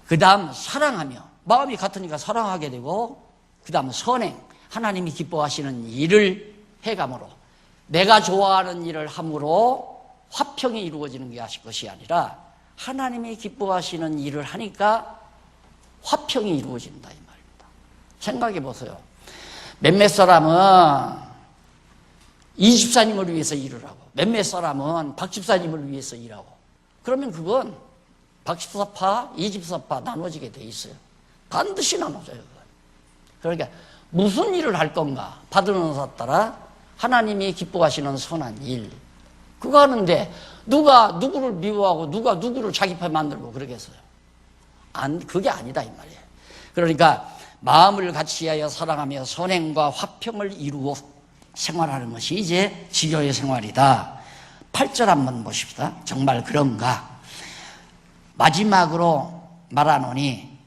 Speaker 1: 그 다음 사랑하며, 마음이 같으니까 사랑하게 되고, 그 다음 선행, 하나님이 기뻐하시는 일을 해감으로, 내가 좋아하는 일을 함으로 화평이 이루어지는 것이 아니라 하나님이 기뻐하시는 일을 하니까 화평이 이루어진다 이 말입니다. 생각해 보세요. 몇몇 사람은 이 집사님을 위해서 일을 하고 몇몇 사람은 박 집사님을 위해서 일하고, 그러면 그건 박 집사파, 이 집사파 나눠지게 돼 있어요. 반드시 나눠져요. 그러니까 무슨 일을 할 건가 받은 은사 따라 하나님이 기뻐하시는 선한 일, 그거 하는데 누가 누구를 미워하고 누가 누구를 자기 편 만들고 그러겠어요? 그게 아니다 이 말이에요. 그러니까 마음을 같이하여 사랑하며 선행과 화평을 이루어 생활하는 것이 이제 지교의 생활이다. 8절 한번 보십시다. 정말 그런가? 마지막으로 말하노니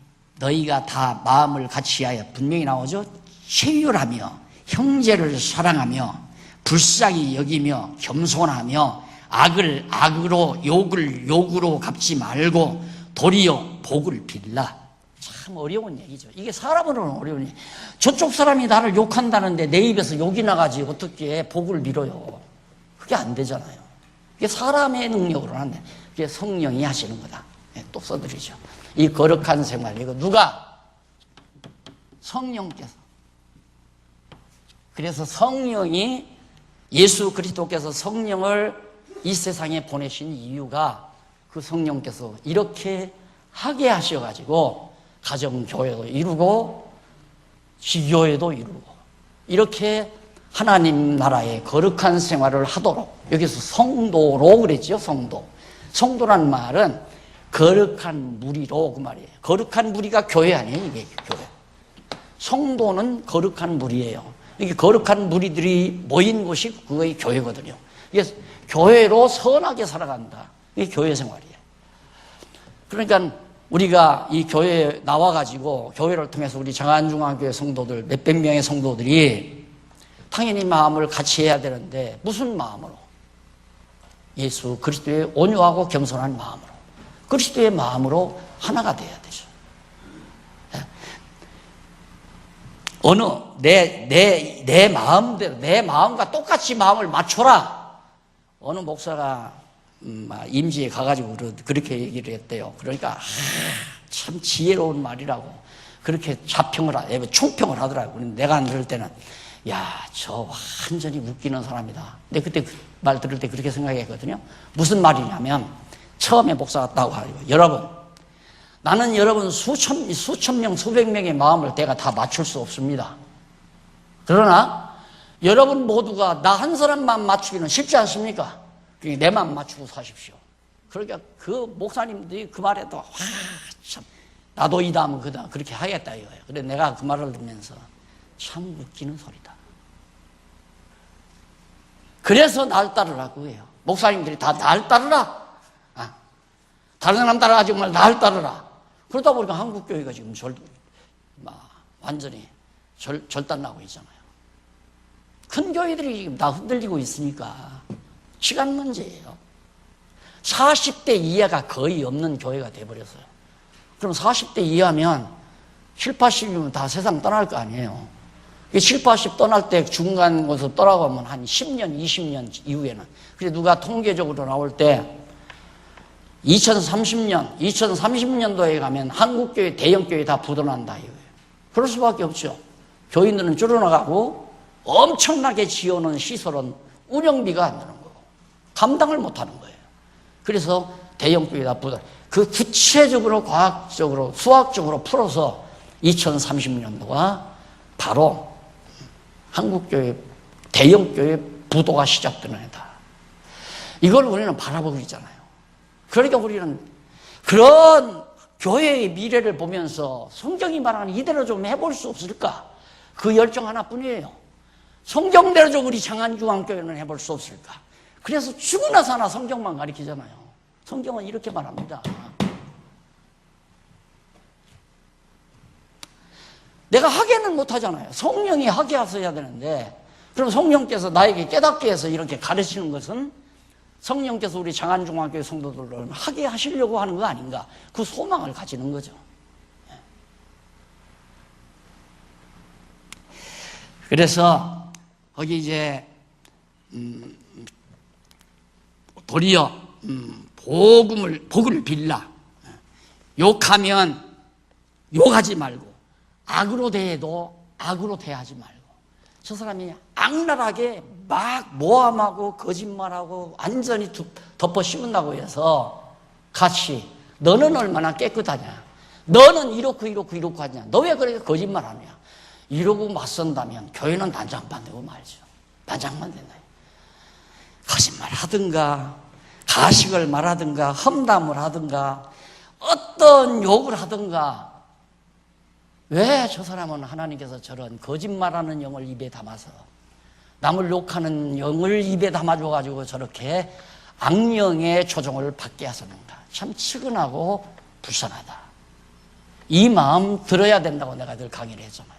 Speaker 1: 너희가 다 마음을 같이하여, 분명히 나오죠. 체휼하며 형제를 사랑하며 불쌍히 여기며 겸손하며 악을 악으로 욕을 욕으로 갚지 말고 도리어 복을 빌라. 참 어려운 얘기죠. 이게 사람으로는 어려운 얘기. 저쪽 사람이 나를 욕한다는데 내 입에서 욕이 나가지 어떻게 복을 빌어요. 그게 안 되잖아요. 이게 사람의 능력으로는 안 돼. 그게 성령이 하시는 거다. 네, 또 써드리죠. 이 거룩한 생활, 이거 누가? 성령께서. 그래서 성령이, 예수 그리스도께서 성령을 이 세상에 보내신 이유가 그 성령께서 이렇게 하게 하셔가지고 가정교회도 이루고 지교회도 이루고 이렇게 하나님 나라의 거룩한 생활을 하도록, 여기서 성도로 그랬죠. 성도라는 말은 거룩한 무리로 그 말이에요. 거룩한 무리가 교회 아니에요. 이게 교회. 성도는 거룩한 무리예요. 이게 거룩한 무리들이 모인 곳이 그거의 교회거든요. 이게 교회로 선하게 살아간다. 이게 교회 생활이에요. 그러니까 우리가 이 교회에 나와가지고 교회를 통해서 우리 장안중앙교회 성도들, 몇백 명의 성도들이 당연히 마음을 같이 해야 되는데 무슨 마음으로? 예수 그리스도의 온유하고 겸손한 마음으로, 그리스도의 마음으로 하나가 돼야 되죠. 어느 내 마음대로, 내 마음과 똑같이 마음을 맞춰라. 어느 목사가 임지에 가가지고 그렇게 얘기를 했대요. 그러니까 참 지혜로운 말이라고 그렇게 총평을 하더라고요. 내가 들을 때는 야, 저 완전히 웃기는 사람이다. 근데 그때 그 말 들을 때 그렇게 생각했거든요. 무슨 말이냐면, 처음에 목사가 따고 하고, 여러분, 나는 여러분 수천 명, 수백 명의 마음을 내가 다 맞출 수 없습니다. 그러나 여러분 모두가 나 한 사람만 맞추기는 쉽지 않습니까? 그러니까 내 마음 맞추고 사십시오. 그러니까 그 목사님들이 그 말에도 참 나도 이 다음은 그렇게 하겠다 이거예요. 그래 내가 그 말을 듣면서 참 웃기는 소리다. 그래서 날 따르라고 해요. 목사님들이 다 날 따르라. 다른 사람 따라가지 말고 날 따르라. 그러다 보니까 한국교회가 지금 완전히 절단나고 있잖아요. 큰 교회들이 지금 다 흔들리고 있으니까 시간 문제예요. 40대 이하가 거의 없는 교회가 돼버렸어요. 그럼 40대 이하면 7, 80이면 다 세상 떠날 거 아니에요. 7, 80 떠날 때 중간 곳에서 떠나가면 한 10년, 20년 이후에는. 그래서 누가 통계적으로 나올 때 2030년도에 가면 한국교회, 대형교회 다 부도난다 이거예요. 그럴 수밖에 없죠. 교인들은 줄어나가고 엄청나게 지어놓은 시설은 운영비가 안 되는 거고 감당을 못하는 거예요. 그래서 대형교회 다 부도. 그 구체적으로 과학적으로 수학적으로 풀어서 2030년도가 바로 한국교회, 대형교회 부도가 시작되는 해다. 이걸 우리는 바라보고 있잖아요. 그러니까 우리는 그런 교회의 미래를 보면서 성경이 말하는 이대로 좀 해볼 수 없을까? 그 열정 하나뿐이에요. 성경대로 좀 우리 장안중앙교회는 해볼 수 없을까? 그래서 죽으나 사나 성경만 가리키잖아요. 성경은 이렇게 말합니다. 내가 하게는 못하잖아요. 성령이 하게 하셔야 되는데, 그럼 성령께서 나에게 깨닫게 해서 이렇게 가르치는 것은 성령께서 우리 장안중앙교회 성도들을 하게 하시려고 하는 거 아닌가? 그 소망을 가지는 거죠. 그래서 거기 이제 도리어 복을 빌라. 욕하면 욕하지 말고, 악으로 대해도 악으로 대하지 말고. 저 사람이 악랄하게 막 모함하고 거짓말하고 완전히 덮어 씌운다고 해서 같이 너는 얼마나 깨끗하냐, 너는 이렇고 하냐, 너 왜 그렇게 거짓말하냐, 이러고 맞선다면 교회는 난장판되고 말죠. 난장판 된다. 거짓말 하든가 가식을 말하든가 험담을 하든가 어떤 욕을 하든가, 왜 저 사람은 하나님께서 저런 거짓말하는 영을 입에 담아서, 남을 욕하는 영을 입에 담아줘가지고 저렇게 악령의 조종을 받게 하셨는가? 참 측은하고 불쌍하다. 이 마음 들어야 된다고 내가 늘 강의를 했잖아요.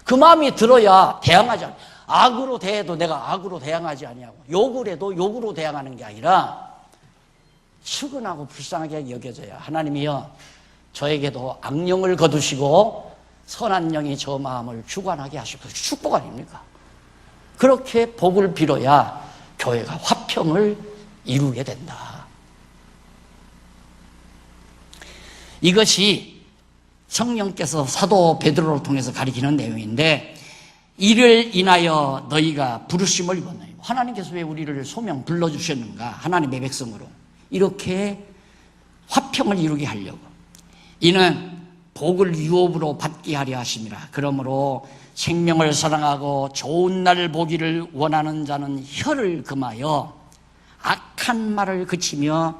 Speaker 1: 그 마음이 들어야 대항하지 않아요. 악으로 대해도 내가 악으로 대항하지 아니하고, 욕을 해도 욕으로 대항하는 게 아니라 측은하고 불쌍하게 여겨져야 하나님이여 저에게도 악령을 거두시고 선한 영이 저 마음을 주관하게 하시고, 축복 아닙니까? 그렇게 복을 빌어야 교회가 화평을 이루게 된다. 이것이 성령께서 사도 베드로를 통해서 가리키는 내용인데, 이를 인하여 너희가 부르심을 입었나요? 하나님께서 왜 우리를 소명 불러주셨는가? 하나님의 백성으로 이렇게 화평을 이루게 하려고. 이는 복을 유업으로 받게 하려 하심이라. 그러므로 생명을 사랑하고 좋은 날 보기를 원하는 자는 혀를 금하여 악한 말을 그치며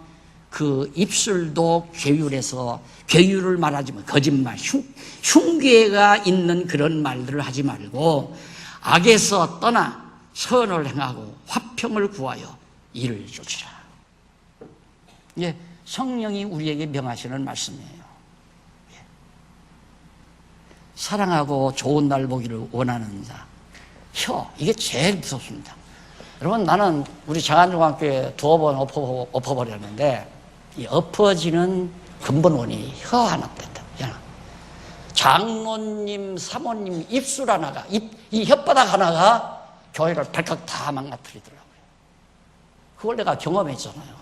Speaker 1: 그 입술도 괴율해서, 괴율을 말하지 마, 거짓말, 흉계가 있는 그런 말들을 하지 말고 악에서 떠나 선을 행하고 화평을 구하여 이를 쫓으라. 예, 성령이 우리에게 명하시는 말씀이에요. 사랑하고 좋은 날 보기를 원하는 자, 혀, 이게 제일 무섭습니다. 여러분, 나는 우리 장안중앙교회 두어 번 엎어버렸는데, 이 엎어지는 근본 원인이 혀 하나 때문에. 장로님, 사모님 입술 하나가, 이 혓바닥 하나가 교회를 발칵 다 망가뜨리더라고요. 그걸 내가 경험했잖아요.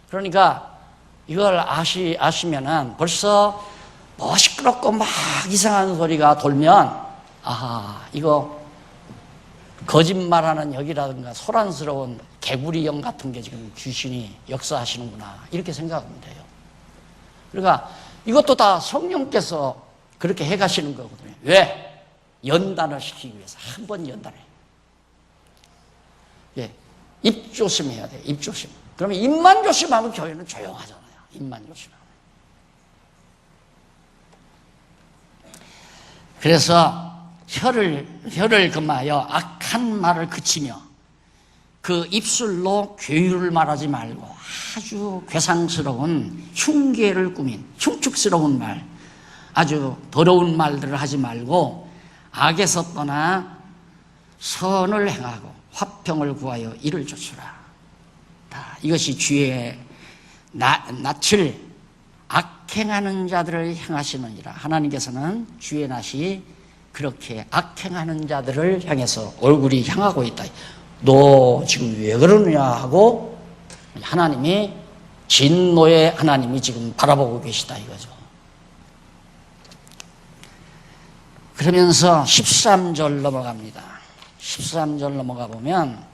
Speaker 1: 그러니까 이걸 아시면은 벌써 뭐 시끄럽고 막 이상한 소리가 돌면, 아하, 이거 거짓말하는 역이라든가 소란스러운 개구리 영 같은 게 지금 귀신이 역사하시는구나, 이렇게 생각하면 돼요. 그러니까 이것도 다 성령께서 그렇게 해가시는 거거든요. 왜? 연단을 시키기 위해서. 한 번 연단해. 예, 입 조심해야 돼. 입 조심. 그러면 입만 조심하면 교회는 조용하잖아요. 입만 조심하면. 그래서 혀를 금하여 악한 말을 그치며 그 입술로 괴유를 말하지 말고 아주 괴상스러운 흉계를 꾸민 흉측스러운 말, 아주 더러운 말들을 하지 말고 악에서 떠나 선을 행하고 화평을 구하여 이를 쫓으라. 이것이 주의 낯을 악행하는 자들을 향하시느니라. 하나님께서는 주의 낯이 그렇게 악행하는 자들을 향해서 얼굴이 향하고 있다. 너 지금 왜 그러느냐 하고 하나님이, 진노의 하나님이 지금 바라보고 계시다 이거죠. 그러면서 13절 넘어갑니다. 13절 넘어가 보면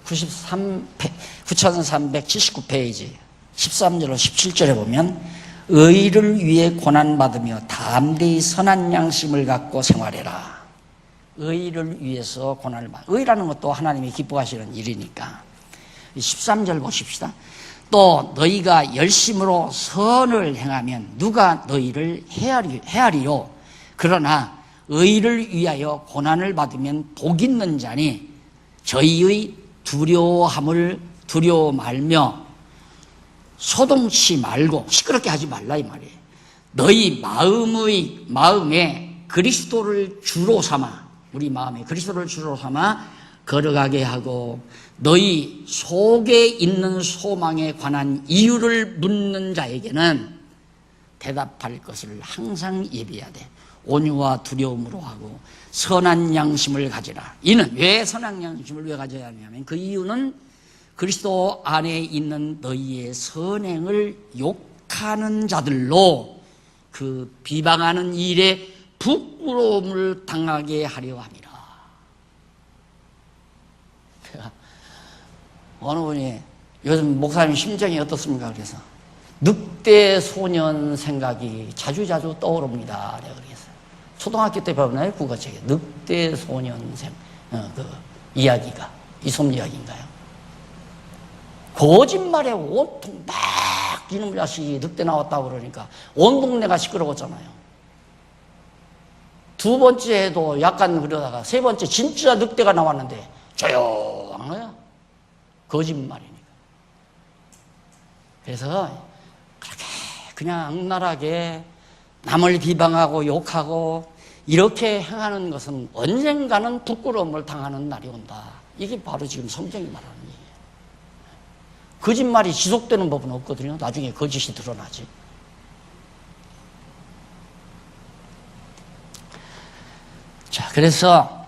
Speaker 1: 9379페이지 13절로 17절에 보면 의를 위해 고난받으며 담대히 선한 양심을 갖고 생활해라. 의를 위해서 고난을 받아. 의라는 것도 하나님이 기뻐하시는 일이니까. 13절 보십시다. 또 너희가 열심으로 선을 행하면 누가 너희를 헤아리요. 그러나 의를 위하여 고난을 받으면 복 있는 자니 저희의 두려움을 두려워 말며 소동치 말고 시끄럽게 하지 말라 이 말이에요. 너희 마음에 그리스도를 주로 삼아, 우리 마음에 그리스도를 주로 삼아 걸어가게 하고 너희 속에 있는 소망에 관한 이유를 묻는 자에게는 대답할 것을 항상 예비해야 돼. 온유와 두려움으로 하고 선한 양심을 가지라. 이는 왜 선한 양심을 왜 가져야 하냐면 그 이유는 그리스도 안에 있는 너희의 선행을 욕하는 자들로 그 비방하는 일에 부끄러움을 당하게 하려 함이라. 어느 분이 요즘 목사님 심정이 어떻습니까? 그래서 늑대 소년 생각이 자주자주 떠오릅니다. 내가 그랬어요. 초등학교 때 배웠나요? 국어책에 늑대 소년 그 이야기가 이솝 이야기인가요? 거짓말에 온통 막 이놈 자식이 늑대 나왔다고 그러니까 온 동네가 시끄러웠잖아요. 두 번째도 약간 그러다가 세 번째 진짜 늑대가 나왔는데 조용한 거야. 거짓말이니까. 그래서 그렇게 그냥 악랄하게 남을 비방하고 욕하고 이렇게 행하는 것은 언젠가는 부끄러움을 당하는 날이 온다. 이게 바로 지금 성경이 말하는 얘기예요. 거짓말이 지속되는 법은 없거든요. 나중에 거짓이 드러나지. 자, 그래서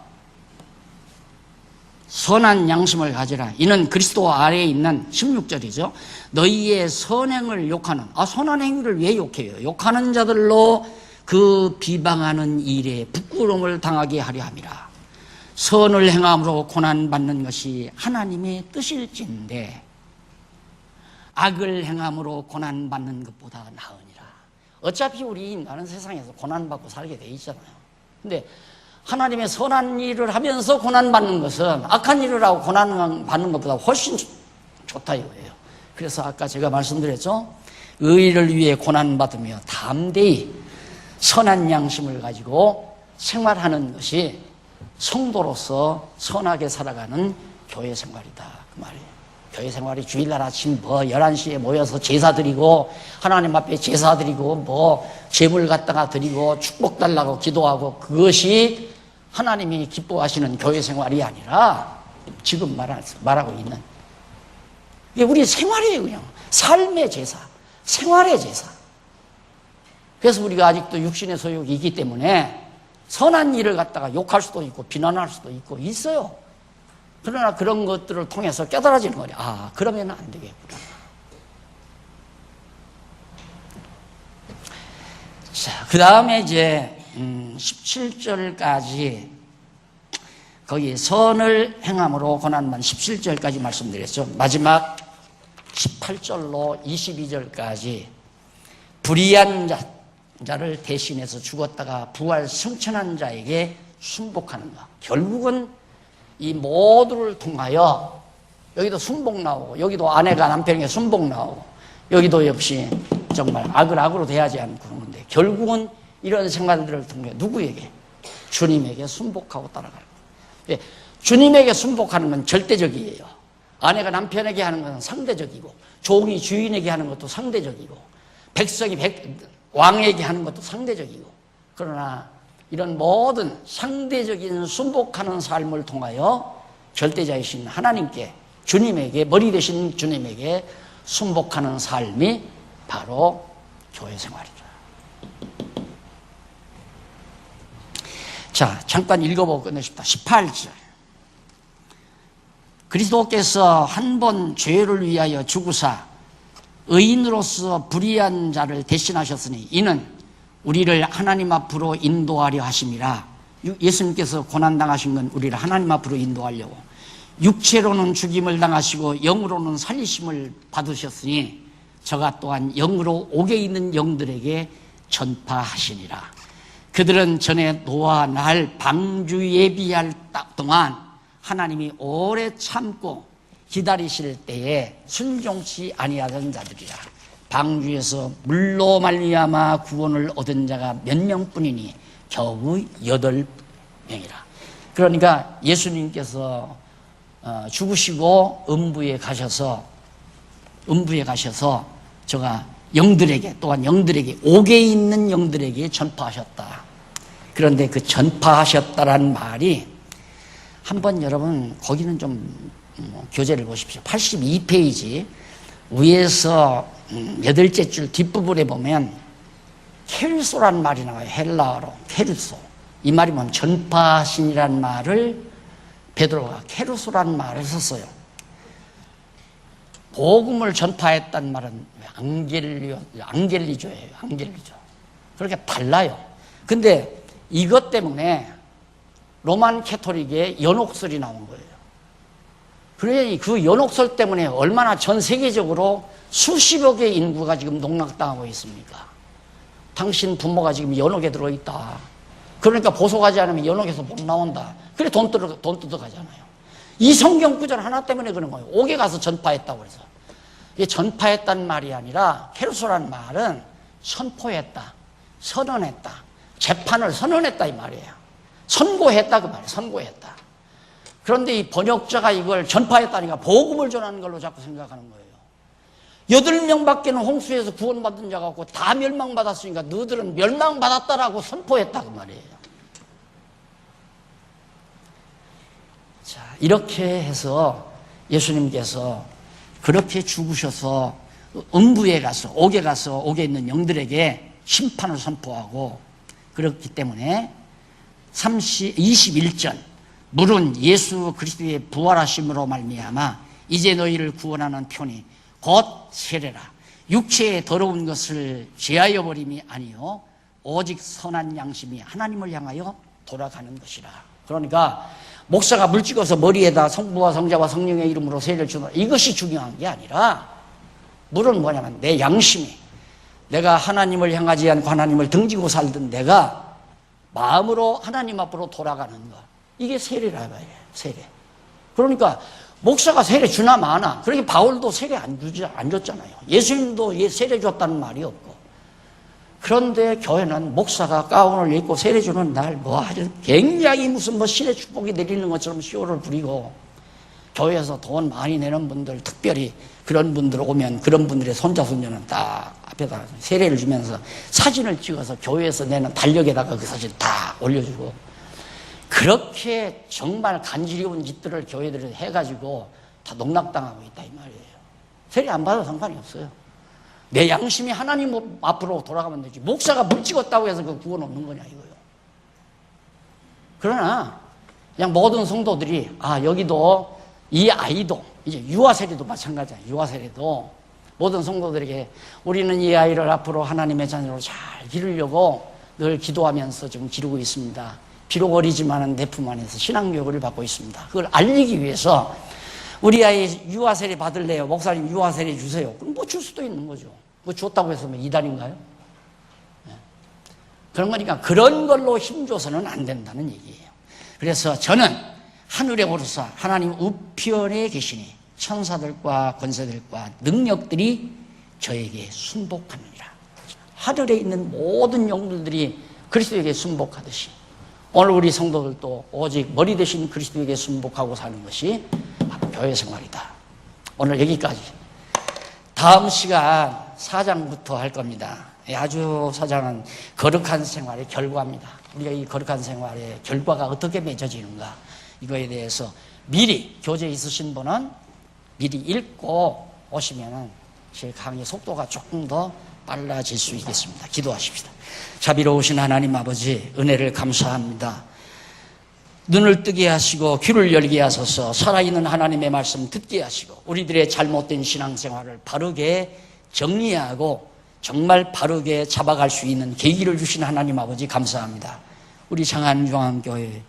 Speaker 1: 선한 양심을 가지라. 이는 그리스도 아래에 있는 16절이죠. 너희의 선행을 욕하는, 선한 행위를 왜 욕해요? 욕하는 자들로 그 비방하는 일에 부끄러움을 당하게 하려 함이라. 선을 행함으로 고난받는 것이 하나님의 뜻일진데 악을 행함으로 고난받는 것보다 나으니라. 어차피 우리 인간은 세상에서 고난받고 살게 돼 있잖아요. 근데 하나님의 선한 일을 하면서 고난받는 것은 악한 일을 하고 고난받는 것보다 훨씬 좋다 이거예요. 그래서 아까 제가 말씀드렸죠. 의를 위해 고난받으며 담대히 선한 양심을 가지고 생활하는 것이 성도로서 선하게 살아가는 교회 생활이다 그 말이에요. 교회 생활이 주일날 아침 11시에 모여서 제사 드리고 하나님 앞에 제사 드리고 제물 갖다가 드리고 축복 달라고 기도하고 그것이 하나님이 기뻐하시는 교회 생활이 아니라 지금 말하고 있는 이게 우리 생활이에요. 그냥 삶의 제사, 생활의 제사. 그래서 우리가 아직도 육신의 소욕이 있기 때문에 선한 일을 갖다가 욕할 수도 있고 비난할 수도 있고 있어요. 그러나 그런 것들을 통해서 깨달아지는 거냐. 그러면 안 되겠구나. 자, 그 다음에 이제 17절까지 거기 선을 행함으로 고난만 17절까지 말씀드렸죠. 마지막 18절로 22절까지 불의한 자를 대신해서 죽었다가 부활 승천한 자에게 순복하는 것. 결국은 이 모두를 통하여 여기도 순복 나오고 여기도 아내가 남편에게 순복 나오고 여기도 역시 정말 악을 악으로 대하지 않고 그런 건데 결국은 이런 생활들을 통해 누구에게? 주님에게 순복하고 따라가는 거예요. 주님에게 순복하는 건 절대적이에요. 아내가 남편에게 하는 건 상대적이고 종이 주인에게 하는 것도 상대적이고 백성이 왕에게 하는 것도 상대적이고 그러나 이런 모든 상대적인 순복하는 삶을 통하여 절대자이신 하나님께 주님에게 머리 되신 주님에게 순복하는 삶이 바로 교회 생활이다. 자, 잠깐 읽어보고 끝내십니다. 18절. 그리스도께서 한 번 죄를 위하여 죽으사 의인으로서 불의한 자를 대신하셨으니 이는 우리를 하나님 앞으로 인도하려 하심이라. 예수님께서 고난당하신 건 우리를 하나님 앞으로 인도하려고 육체로는 죽임을 당하시고 영으로는 살리심을 받으셨으니 저가 또한 영으로 옥에 있는 영들에게 전파하시니라. 그들은 전에 노아 날 방주 예비할 동안 하나님이 오래 참고 기다리실 때에 순종치 아니하던 자들이라. 방주에서 물로 말미암아 구원을 얻은 자가 몇 명뿐이니 겨우 8명이라. 그러니까 예수님께서 죽으시고 음부에 가셔서 저가 영들에게, 또한 영들에게, 옥에 있는 영들에게 전파하셨다. 그런데 그 전파하셨다라는 말이, 한번 여러분 거기는 좀 교재를 보십시오. 82페이지 위에서 8째 줄 뒷부분에 보면 케르소라는 말이 나와요. 헬라어로 케르소. 이 말이 뭐냐면 전파하신이라는 말을 베드로가 케르소라는 말을 썼어요. 복음을 전파했다는 말은 앙겔리조예요. 앙겔리조. 그렇게 달라요. 근데 이것 때문에 로만 캐토릭의 연옥설이 나온 거예요. 그러니 그 연옥설 때문에 얼마나 전 세계적으로 수십여 개의 인구가 지금 농락당하고 있습니까? 당신 부모가 지금 연옥에 들어있다. 그러니까 보석하지 않으면 연옥에서 못 나온다. 그래 돈 뜯어가잖아요. 이 성경 구절 하나 때문에 그런 거예요. 옥에 가서 전파했다고 그래서. 이게 전파했다는 말이 아니라 케르소라는 말은 선포했다, 선언했다, 재판을 선언했다 이 말이에요. 선고했다 그 말이에요. 선고했다. 그런데 이 번역자가 이걸 전파했다니까 복음을 전하는 걸로 자꾸 생각하는 거예요. 8명밖에는 홍수에서 구원받은 자가 없고 다 멸망받았으니까 너희들은 멸망받았다라고 선포했다 그 말이에요. 자, 이렇게 해서 예수님께서 그렇게 죽으셔서 음부에 가서 옥에 있는 영들에게 심판을 선포하고, 그렇기 때문에 21절 물은 예수 그리스도의 부활하심으로 말미암아 이제 너희를 구원하는 편이 곧 세례라. 육체의 더러운 것을 제하여 버림이 아니요 오직 선한 양심이 하나님을 향하여 돌아가는 것이라. 그러니까 목사가 물 찍어서 머리에다 성부와 성자와 성령의 이름으로 세례를 주는 이것이 중요한 게 아니라, 물은 뭐냐면 내 양심이, 내가 하나님을 향하지 않고 하나님을 등지고 살던 내가 마음으로 하나님 앞으로 돌아가는 것, 이게 세례라 말이에요. 세례. 그러니까 목사가 세례 주나 마나. 그러니까 바울도 세례 안 줬잖아요. 예수님도 세례 줬다는 말이 없고. 그런데 교회는 목사가 가운을 입고 세례 주는 날 아주 굉장히 무슨 신의 축복이 내리는 것처럼 쇼를 부리고, 교회에서 돈 많이 내는 분들, 특별히 그런 분들 오면 그런 분들의 손자 손녀는 딱 앞에다 세례를 주면서 사진을 찍어서 교회에서 내는 달력에다가 그 사진 다 올려주고, 그렇게 정말 간지러운 짓들을 교회들이 해가지고 다 농락당하고 있다 이 말이에요. 세례 안 받아도 상관이 없어요. 내 양심이 하나님 앞으로 돌아가면 되지. 목사가 물 찍었다고 해서 그 구원 없는 거냐 이거요. 그러나 그냥 모든 성도들이 여기도 이 아이도 이제 유아세례도 마찬가지야. 유아세례도 모든 성도들에게 우리는 이 아이를 앞으로 하나님의 자녀로 잘 기르려고 늘 기도하면서 지금 기르고 있습니다. 비록 어리지만은 내 품 안에서 신앙교육을 받고 있습니다. 그걸 알리기 위해서 우리 아이 유아세례 받을래요? 목사님 유아세례 주세요. 그럼 뭐 줄 수도 있는 거죠. 뭐 줬다고 해서 뭐 이단인가요? 네. 그런 거니까 그런 걸로 힘줘서는 안 된다는 얘기예요. 그래서 저는 하늘에 오르사 하나님 우편에 계시니 천사들과 권세들과 능력들이 저에게 순복하느니라. 하늘에 있는 모든 영들이 그리스도에게 순복하듯이 오늘 우리 성도들도 오직 머리 대신 그리스도에게 순복하고 사는 것이 바로 교회 생활이다. 오늘 여기까지. 다음 시간 4장부터 할 겁니다. 아주 4장은 거룩한 생활의 결과입니다. 우리가 이 거룩한 생활의 결과가 어떻게 맺어지는가, 이거에 대해서 미리 교재 있으신 분은 미리 읽고 오시면은 제 강의 속도가 조금 더 빨라질 수 있겠습니다. 기도하십시다. 자비로우신 하나님 아버지, 은혜를 감사합니다. 눈을 뜨게 하시고 귀를 열게 하소서. 살아있는 하나님의 말씀 듣게 하시고 우리들의 잘못된 신앙생활을 바르게 정리하고 정말 바르게 잡아갈 수 있는 계기를 주신 하나님 아버지 감사합니다. 우리 장안중앙교회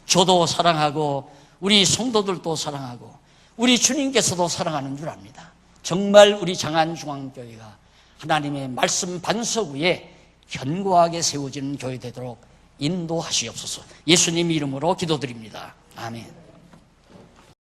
Speaker 1: 저도 사랑하고 우리 성도들도 사랑하고 우리 주님께서도 사랑하는 줄 압니다. 정말 우리 장안중앙교회가 하나님의 말씀 반석 위에 견고하게 세워지는 교회 되도록 인도하시옵소서. 예수님 이름으로 기도드립니다. 아멘.